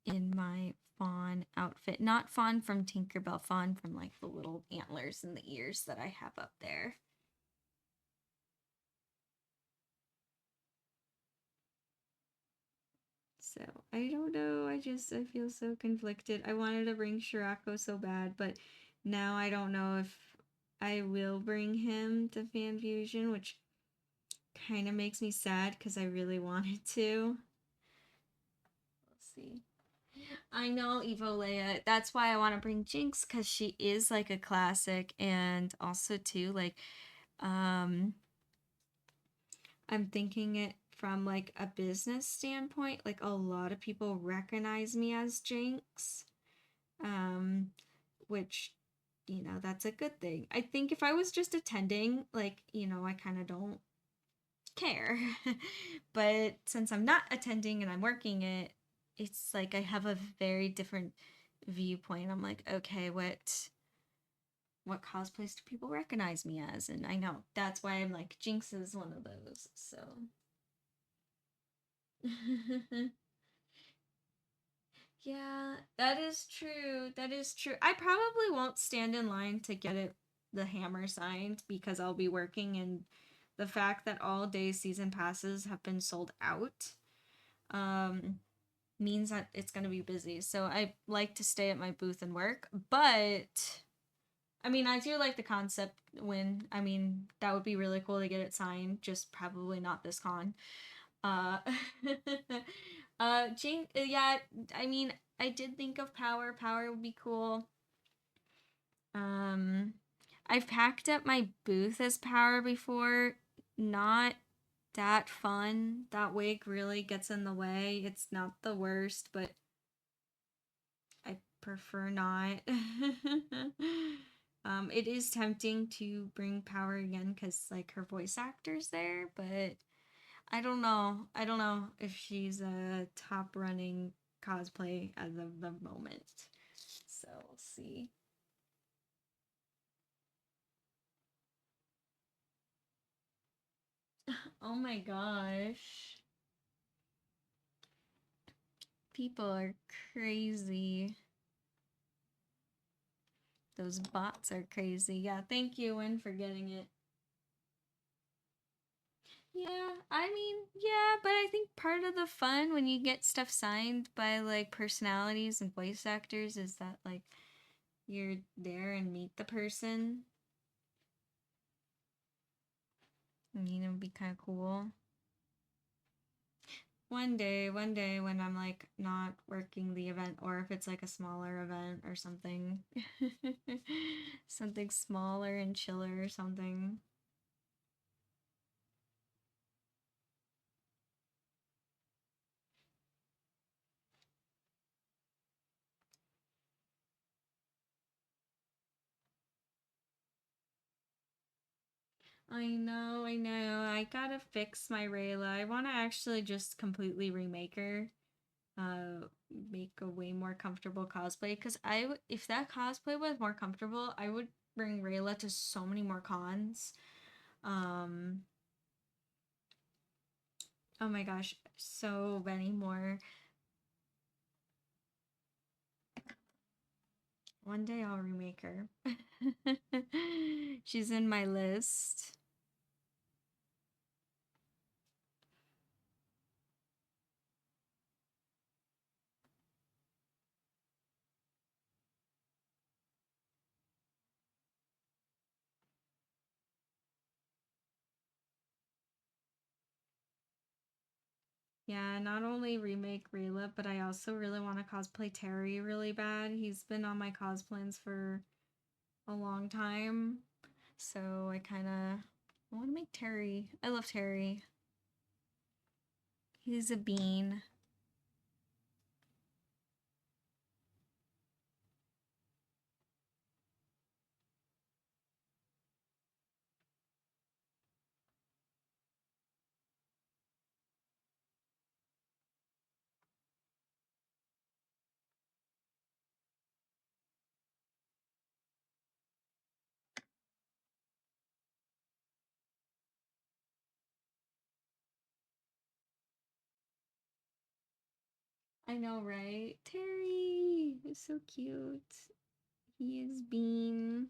in my fawn outfit. Not fawn from Tinkerbell, fawn from like the little antlers in the ears that I have up there. So I don't know. I feel so conflicted. I wanted to bring Shirako so bad, but now I don't know if I will bring him to Fan Fusion, which kind of makes me sad because I really wanted to. Let's see. I know Evo Leia. That's why I want to bring Jinx because she is like a classic, and also too like, um, I'm thinking it from like a business standpoint. Like a lot of people recognize me as Jinx, um, which that's a good thing. I think if I was just attending, like I kind of don't care, but since I'm not attending and I'm working it, it's like I have a very different viewpoint. I'm like, okay, what cosplays do people recognize me as? And I know that's why I'm like Jinx is one of those. So yeah, that is true. That is true. I probably won't stand in line to get it the hammer signed because I'll be working, and the fact that all day season passes have been sold out um means that it's going to be busy. So I like to stay at my booth and work, but I mean, I do like the concept when I mean, that would be really cool to get it signed, just probably not this con. Uh, yeah, I mean, I did think of power. Power would be cool. Um, I've packed up my booth as power before. Not that fun. That wig really gets in the way. It's not the worst, but I prefer not. It is tempting to bring power again because like her voice actor's there, but I don't know. I don't know if she's a top running cosplay as of the moment. So we'll see. Oh my gosh. People are crazy. Those bots are crazy. Yeah, thank you, Win, for getting it. Yeah, I mean, yeah, but I think part of the fun when you get stuff signed by like personalities and voice actors is that like you're there and meet the person. And, it'd be kind of cool. One day when I'm like not working the event, or if it's like a smaller event or something. Something smaller and chiller or something. I know. I gotta fix my Rayla. I want to actually just completely remake her. Make a way more comfortable cosplay. Because if that cosplay was more comfortable, I would bring Rayla to so many more cons. Um, oh my gosh, so many more. One day I'll remake her. She's in my list. Yeah, not only remake Rayla, but I also really want to cosplay Terry really bad. He's been on my cosplans for a long time. So I kind of want to make Terry. I love Terry. He's a bean. I know, right? Terry is so cute. He is Bean.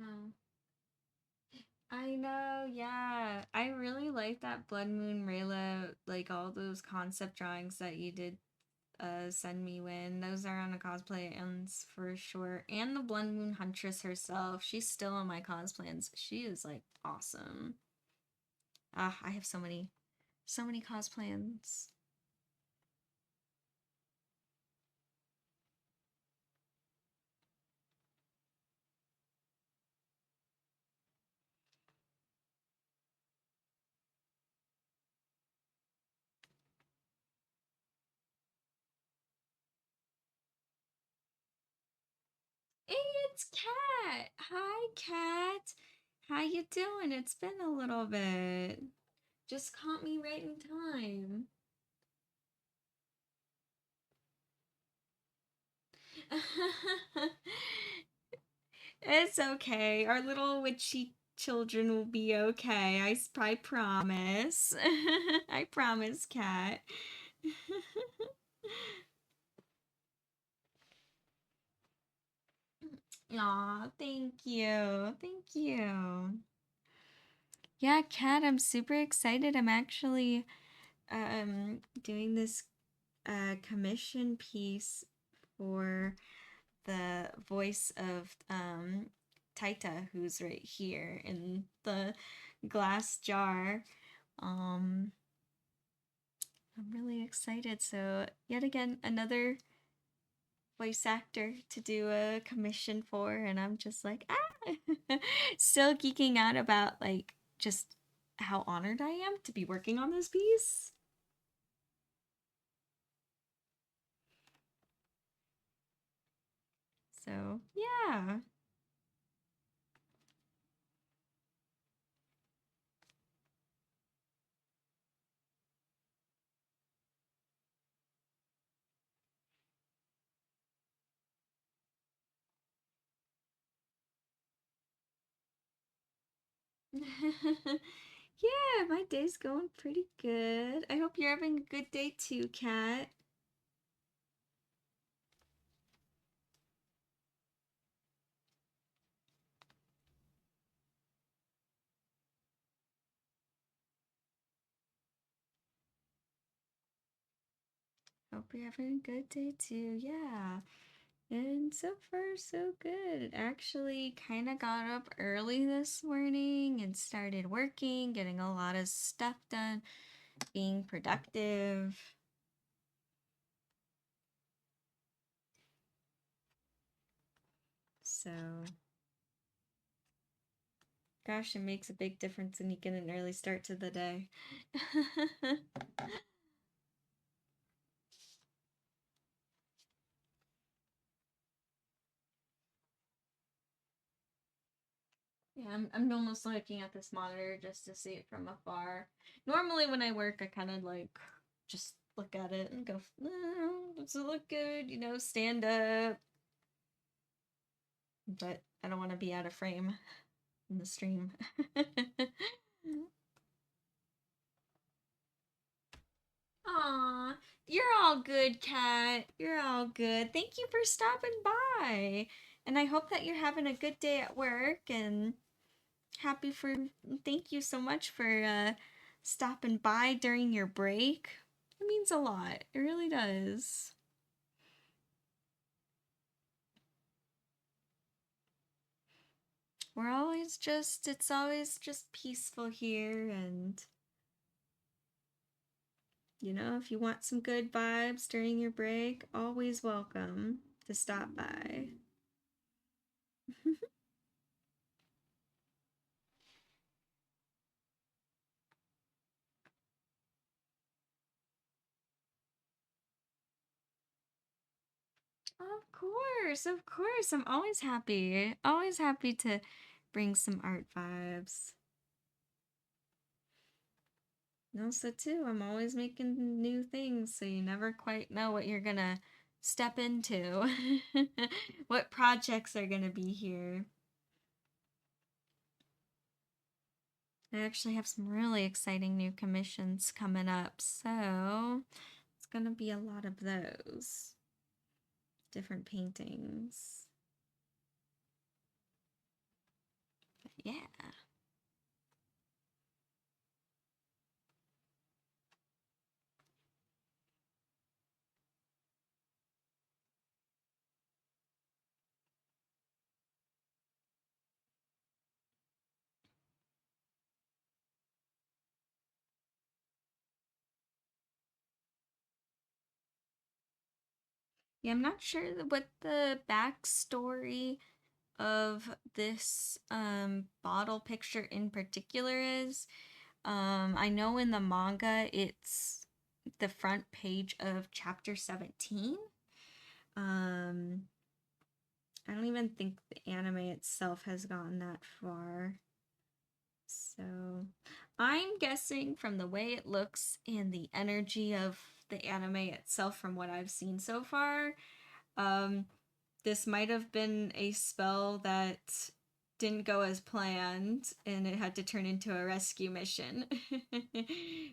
Oh. I know, yeah. I really like that Blood Moon Rayla, like all those concept drawings that you did send me when. Those are on the cosplay ends for sure. And the Blood Moon Huntress herself. She's still on my cosplans. She is like awesome. Ah, I have so many cosplans. Hey, it's Kat. Hi, Kat. How you doing? It's been a little bit. Just caught me right in time. It's okay. Our little witchy children will be okay. I promise. I promise, Kat. Aw, thank you. Thank you. Yeah, Kat, I'm super excited. I'm actually doing this commission piece for the voice of Taita, who's right here in the glass jar. Um, I'm really excited. So, yet again, another voice actor to do a commission for, and I'm just like, ah, still geeking out about like just how honored I am to be working on this piece. So, yeah. Yeah, my day's going pretty good. I hope you're having a good day too, Kat. Hope you're having a good day too. Yeah. And so far, so good. Actually, kind of got up early this morning and started working, getting a lot of stuff done, being productive. So, gosh, it makes a big difference when you get an early start to the day. Yeah, I'm almost looking at this monitor just to see it from afar. Normally, when I work, I kind of like just look at it and go, does it look good? You know, stand up. But I don't want to be out of frame in the stream. Aw, you're all good, Kat. You're all good. Thank you for stopping by. And I hope that you're having a good day at work and happy for thank you so much for stopping by during your break. It means a lot. It really does. It's always just peaceful here. And you know, if you want some good vibes during your break, always welcome to stop by. Of course, of course. I'm always happy. Always happy to bring some art vibes. And also, too, I'm always making new things, so you never quite know what you're gonna step into. What projects are gonna be here. I actually have some really exciting new commissions coming up, so it's gonna be a lot of those different paintings. But yeah. Yeah, I'm not sure what the backstory of this bottle picture in particular is. I know in the manga it's the front page of chapter 17. Um, I don't even think the anime itself has gotten that far. So I'm guessing from the way it looks and the energy of the anime itself from what I've seen so far, um, this might have been a spell that didn't go as planned and it had to turn into a rescue mission.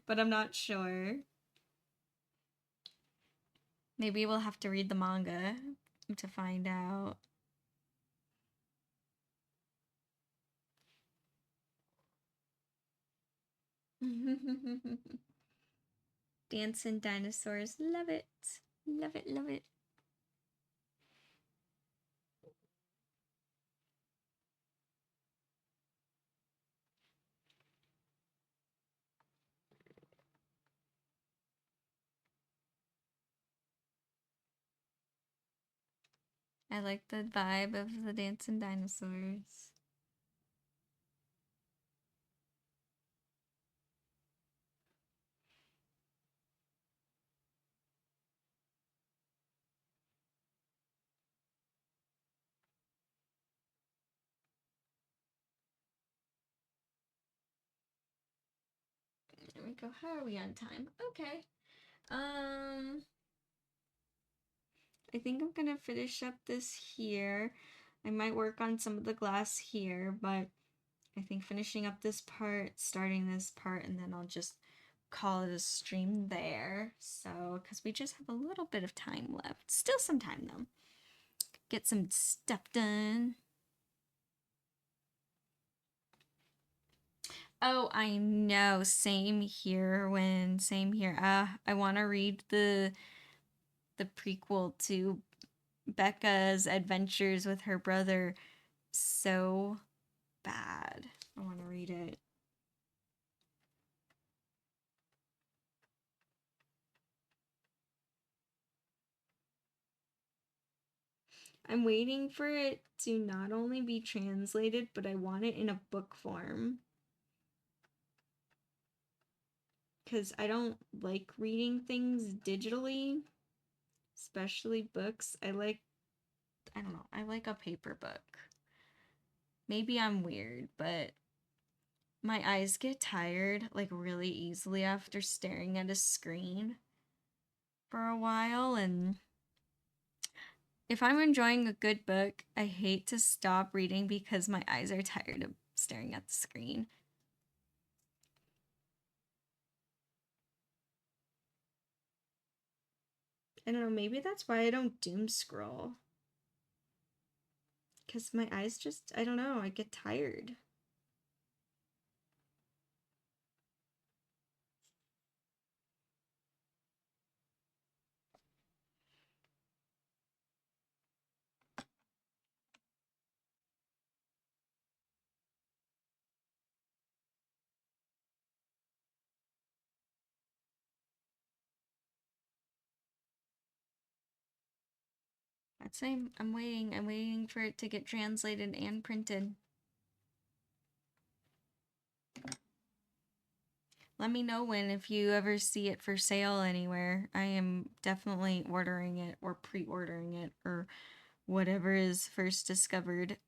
But I'm not sure. Maybe we'll have to read the manga to find out. Dancing dinosaurs. Love it. Love it, love it. I like the vibe of the dancing dinosaurs. There we go. How are we on time? Okay. I think I'm gonna finish up this here. I might work on some of the glass here, but I think finishing up this part, starting this part, and then I'll just call it a stream there. So, because we just have a little bit of time left. Still some time though. Get some stuff done. Oh, I know. Same here. Same here. I want to read the prequel to Becca's adventures with her brother so bad. I want to read it. I'm waiting for it to not only be translated, but I want it in a book form. Because I don't like reading things digitally, especially books. I don't know, I like a paper book. Maybe I'm weird, but my eyes get tired like really easily after staring at a screen for a while, and if I'm enjoying a good book, I hate to stop reading because my eyes are tired of staring at the screen. I don't know, maybe that's why I don't doom scroll. Because my eyes just, I don't know, I get tired. That's same. I'm waiting. I'm waiting for it to get translated and printed. Let me know when if you ever see it for sale anywhere. I am definitely ordering it or pre-ordering it or whatever is first discovered.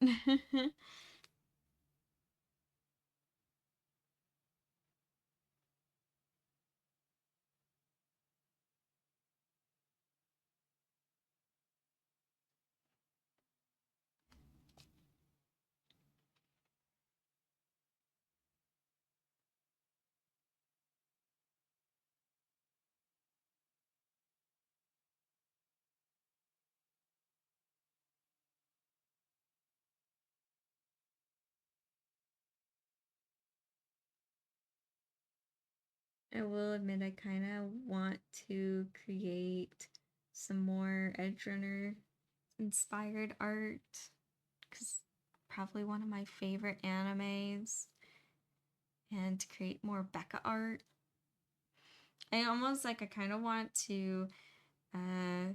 I will admit I kind of want to create some more Edge Runner inspired art because probably one of my favorite animes, and to create more Becca art. I almost like I kind of want to uh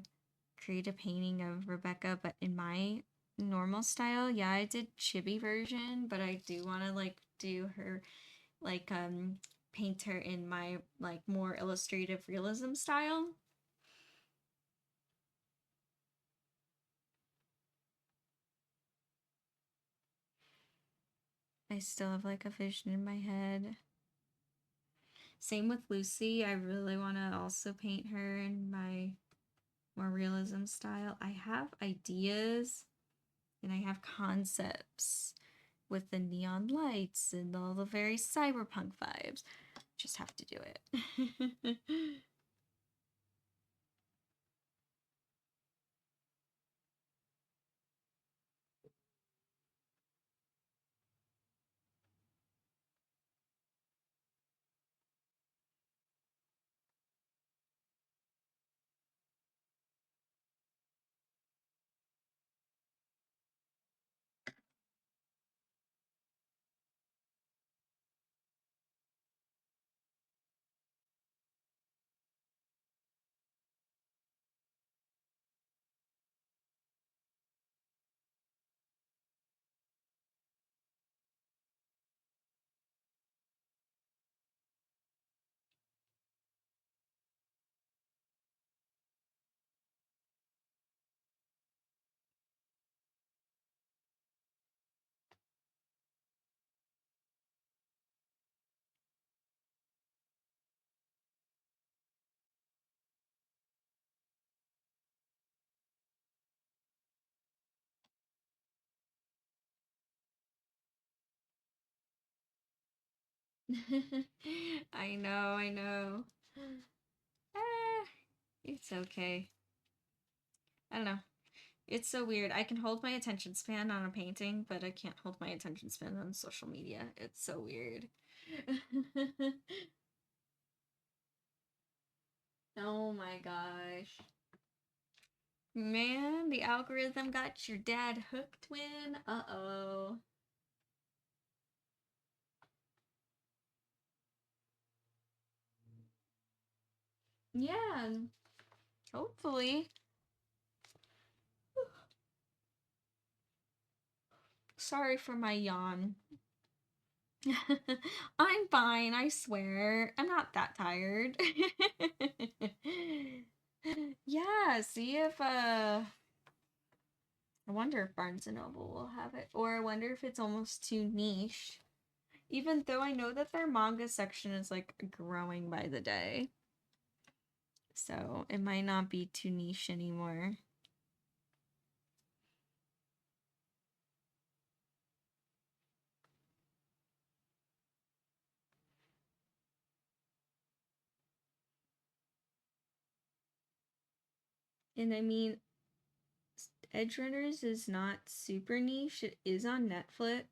create a painting of Rebecca but in my normal style. Yeah, I did chibi version, but I do want to like do her like paint her in my like more illustrative realism style. I still have like a vision in my head. Same with Lucy. I really want to also paint her in my more realism style. I have ideas and I have concepts with the neon lights and all the very cyberpunk vibes. Just have to do it. I know, I know. Ah, it's okay. I don't know. It's so weird. I can hold my attention span on a painting, but I can't hold my attention span on social media. It's so weird. Oh my gosh. Man, the algorithm got your dad hooked, Win. Uh-oh. Yeah, hopefully. Sorry for my yawn. I'm fine, I swear. I'm not that tired. Yeah, see if I wonder if Barnes and Noble will have it, or I wonder if it's almost too niche. Even though I know that their manga section is like growing by the day. So it might not be too niche anymore. And I mean, Edge Runners is not super niche. It is on Netflix.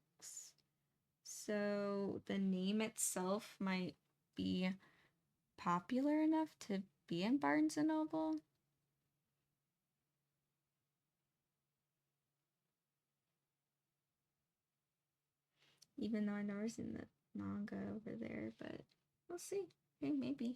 So the name itself might be popular enough to be in Barnes and Noble. Even though I've never seen the manga over there, but we'll see. Okay, maybe.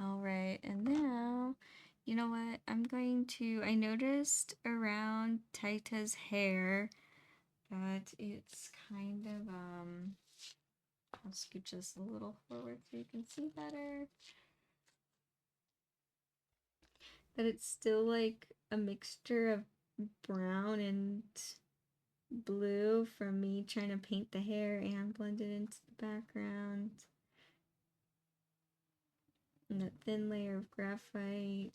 All right, and now, you know what? I noticed around Taita's hair that it's kind of, I'll scooch this a little forward so you can see better. That it's still like a mixture of brown and blue from me trying to paint the hair and blend it into the background. And that thin layer of graphite.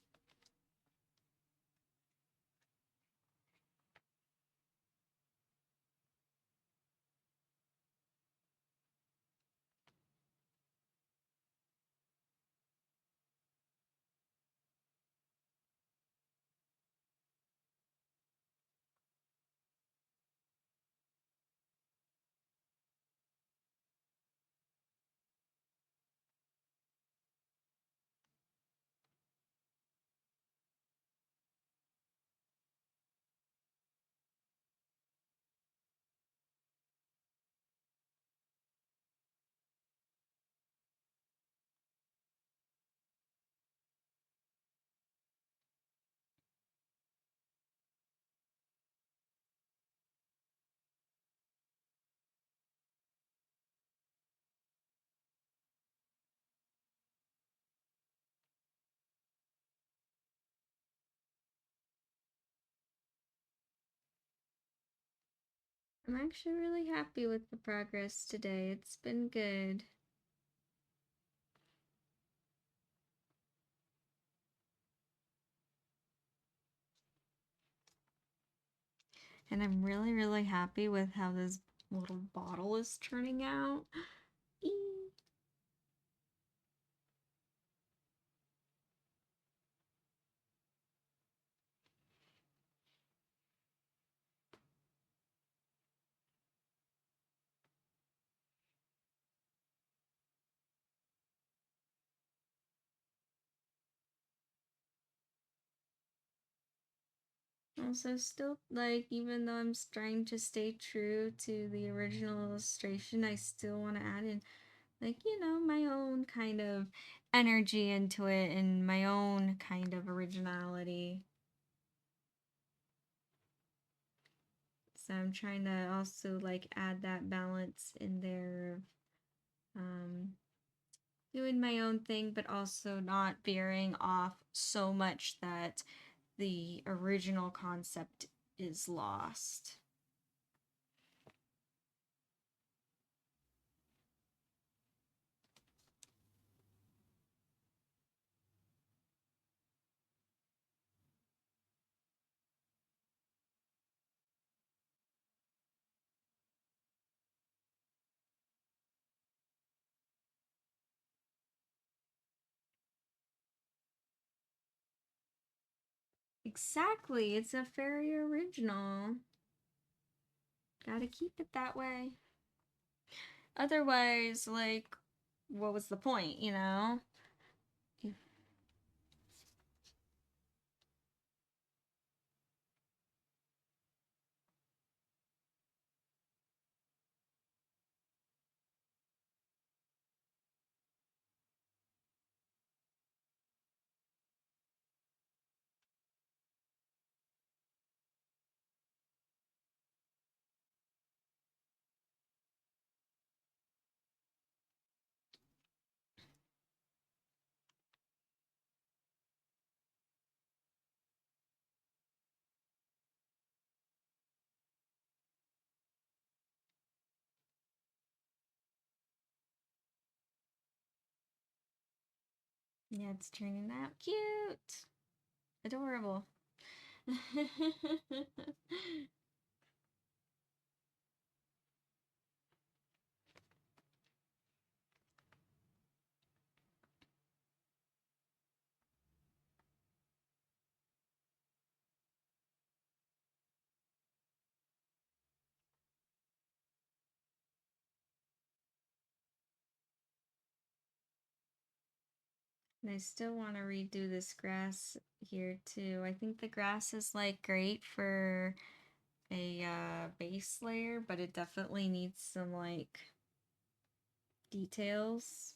I'm actually really happy with the progress today. It's been good. And I'm really, really happy with how this little bottle is turning out. Eee. Also, still, like, even though I'm trying to stay true to the original illustration, I still want to add in, like, my own kind of energy into it and my own kind of originality. So I'm trying to also, like, add that balance in there of doing my own thing, but also not veering off so much that the original concept is lost. Exactly, it's a very original. Gotta keep it that way. Otherwise, like, what was the point, you know? Yeah, it's turning out cute. Adorable. And I still want to redo this grass here too. I think the grass is like great for a base layer, but it definitely needs some like details.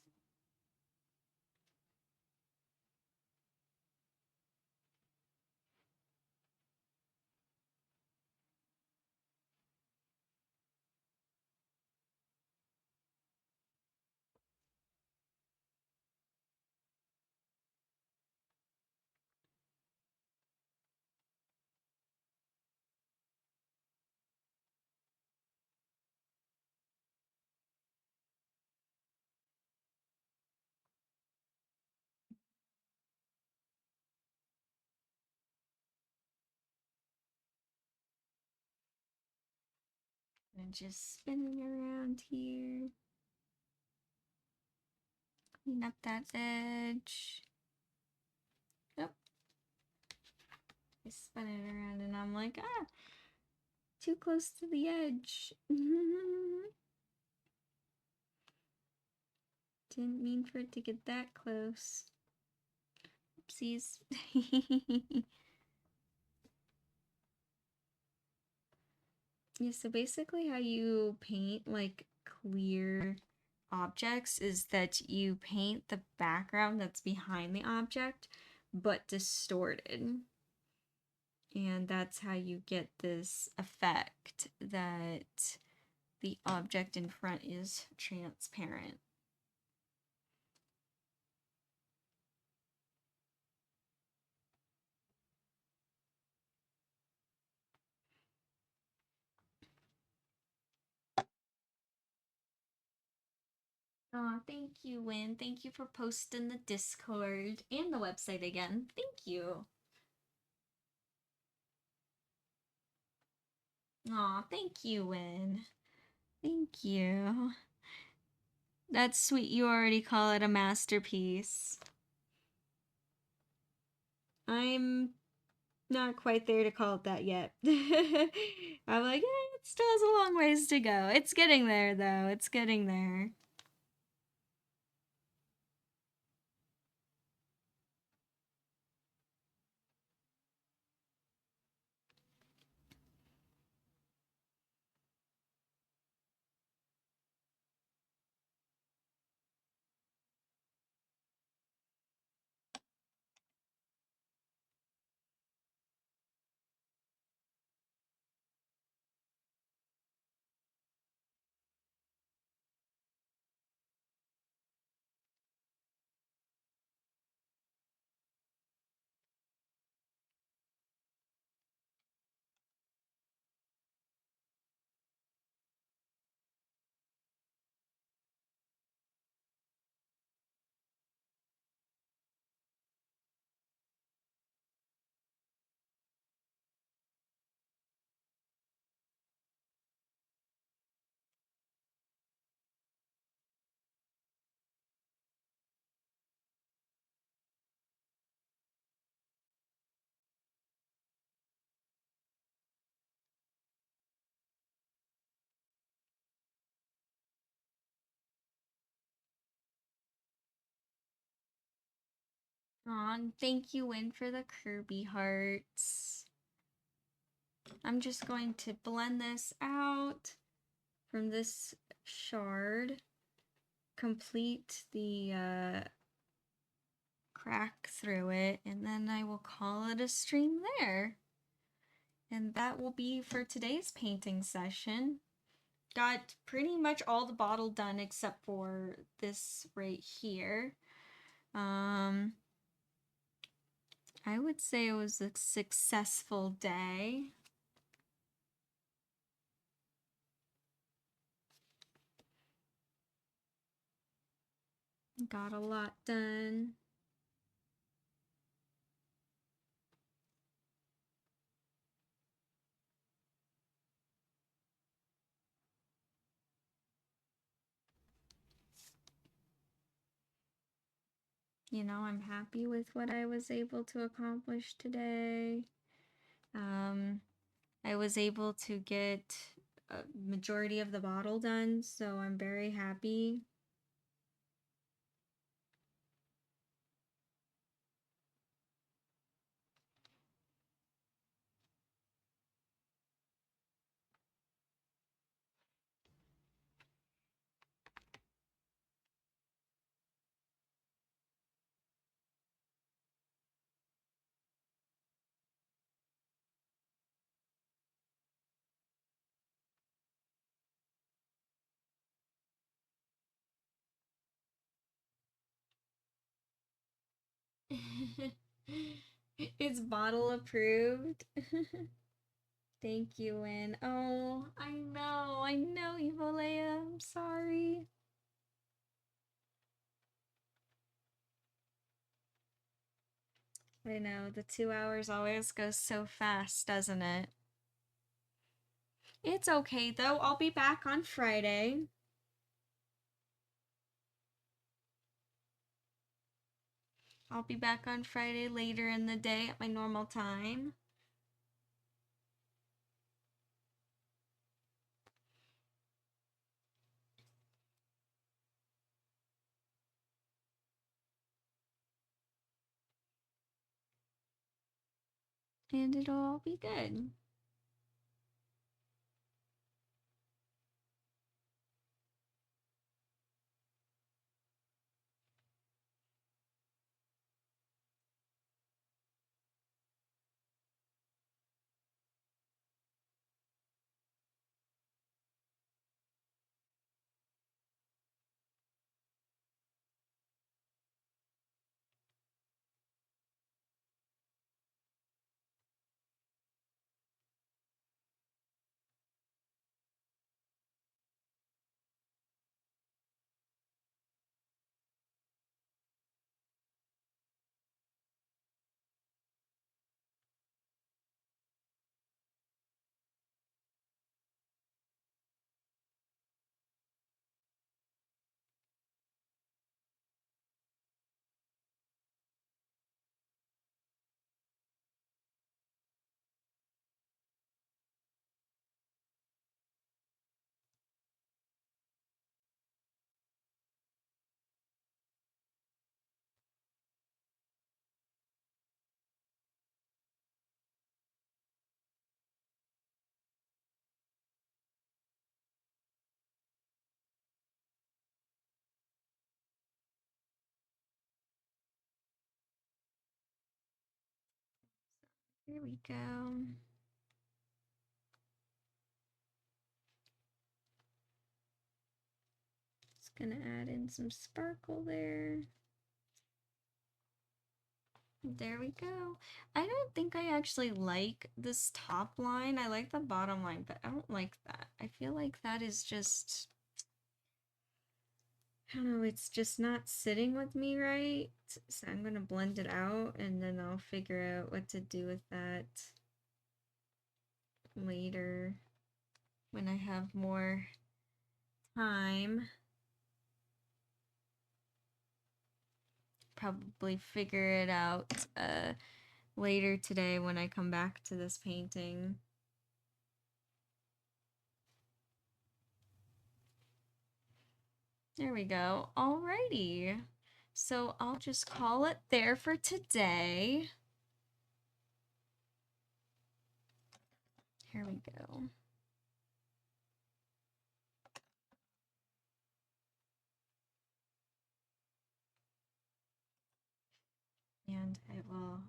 And just spinning around here. Clean up that edge. Yep. I spin it around and I'm like, too close to the edge. Didn't mean for it to get that close. Oopsies. Yeah, so basically how you paint like clear objects is that you paint the background that's behind the object, but distorted. And that's how you get this effect that the object in front is transparent. Oh, thank you, Win. Thank you for posting the Discord and the website again. Thank you. Aw, thank you, Win. Thank you. That's sweet. You already call it a masterpiece. I'm not quite there to call it that yet. I'm like, it still has a long ways to go. It's getting there, though. It's getting there. Aw, thank you, Win, for the Kirby hearts. I'm just going to blend this out from this shard. Complete the crack through it, and then I will call it a stream there. And that will be for today's painting session. Got pretty much all the bottle done except for this right here. I would say it was a successful day. Got a lot done. You know, I'm happy with what I was able to accomplish today. I was able to get a majority of the bottle done, so I'm very happy. It's bottle approved. Thank you, Win. Oh, I know, Evolea. I'm sorry. I know, the 2 hours always goes so fast, doesn't it? It's okay, though. I'll be back on Friday. I'll be back on Friday later in the day at my normal time. And it'll all be good. Here we go. Just gonna add in some sparkle there. There we go. I don't think I actually like this top line. I like the bottom line, but I don't like that. I feel like that is just, I don't know, it's just not sitting with me right. So I'm gonna blend it out and then I'll figure out what to do with that later when I have more time. Probably figure it out later today when I come back to this painting. There we go. Alrighty. So I'll just call it there for today. Here we go. And I will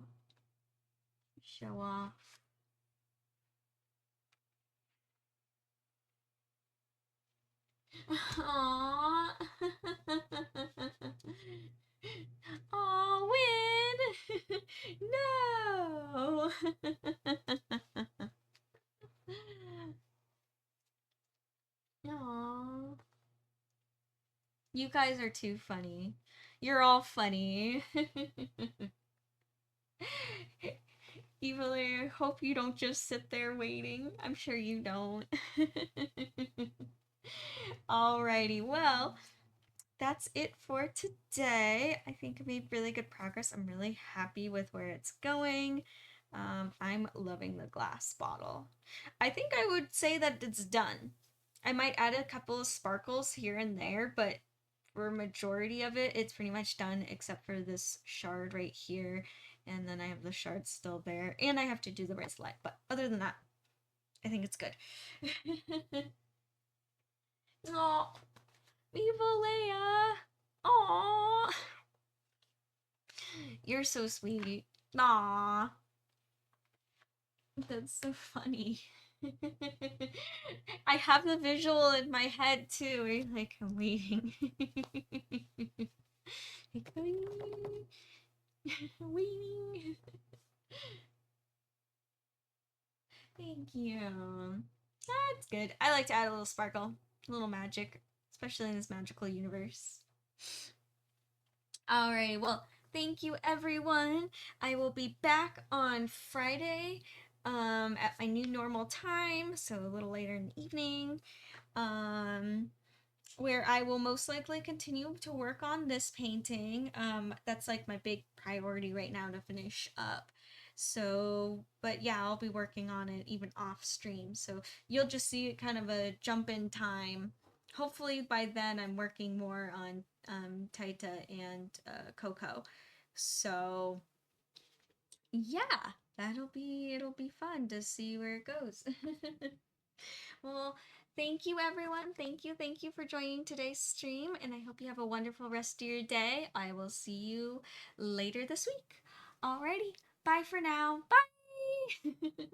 show off. Aww. Aw, Win! No! Aww. You guys are too funny. You're all funny. Evilly, I hope you don't just sit there waiting. I'm sure you don't. Alrighty, well, that's it for today. I think I made really good progress. I'm really happy with where it's going. I'm loving the glass bottle. I think I would say that it's done. I might add a couple of sparkles here and there, but for majority of it, it's pretty much done except for this shard right here. And then I have the shard still there. And I have to do the bracelet. But other than that, I think it's good. Oh, Evil Leia. Aw. You're so sweet. Aw. That's so funny. I have the visual in my head too. Like, I'm waiting. Like, waiting. Thank you. That's good. I like to add a little sparkle, a little magic, especially in this magical universe. Alright, well, thank you everyone. I will be back on Friday at my new normal time, so a little later in the evening. Where I will most likely continue to work on this painting. That's like my big priority right now to finish up. So, but yeah, I'll be working on it even off stream. So you'll just see kind of a jump in time. Hopefully by then I'm working more on Tartah and Coco. So yeah, it'll be fun to see where it goes. Well, thank you everyone. Thank you for joining today's stream, and I hope you have a wonderful rest of your day. I will see you later this week. Alrighty, bye for now. Bye!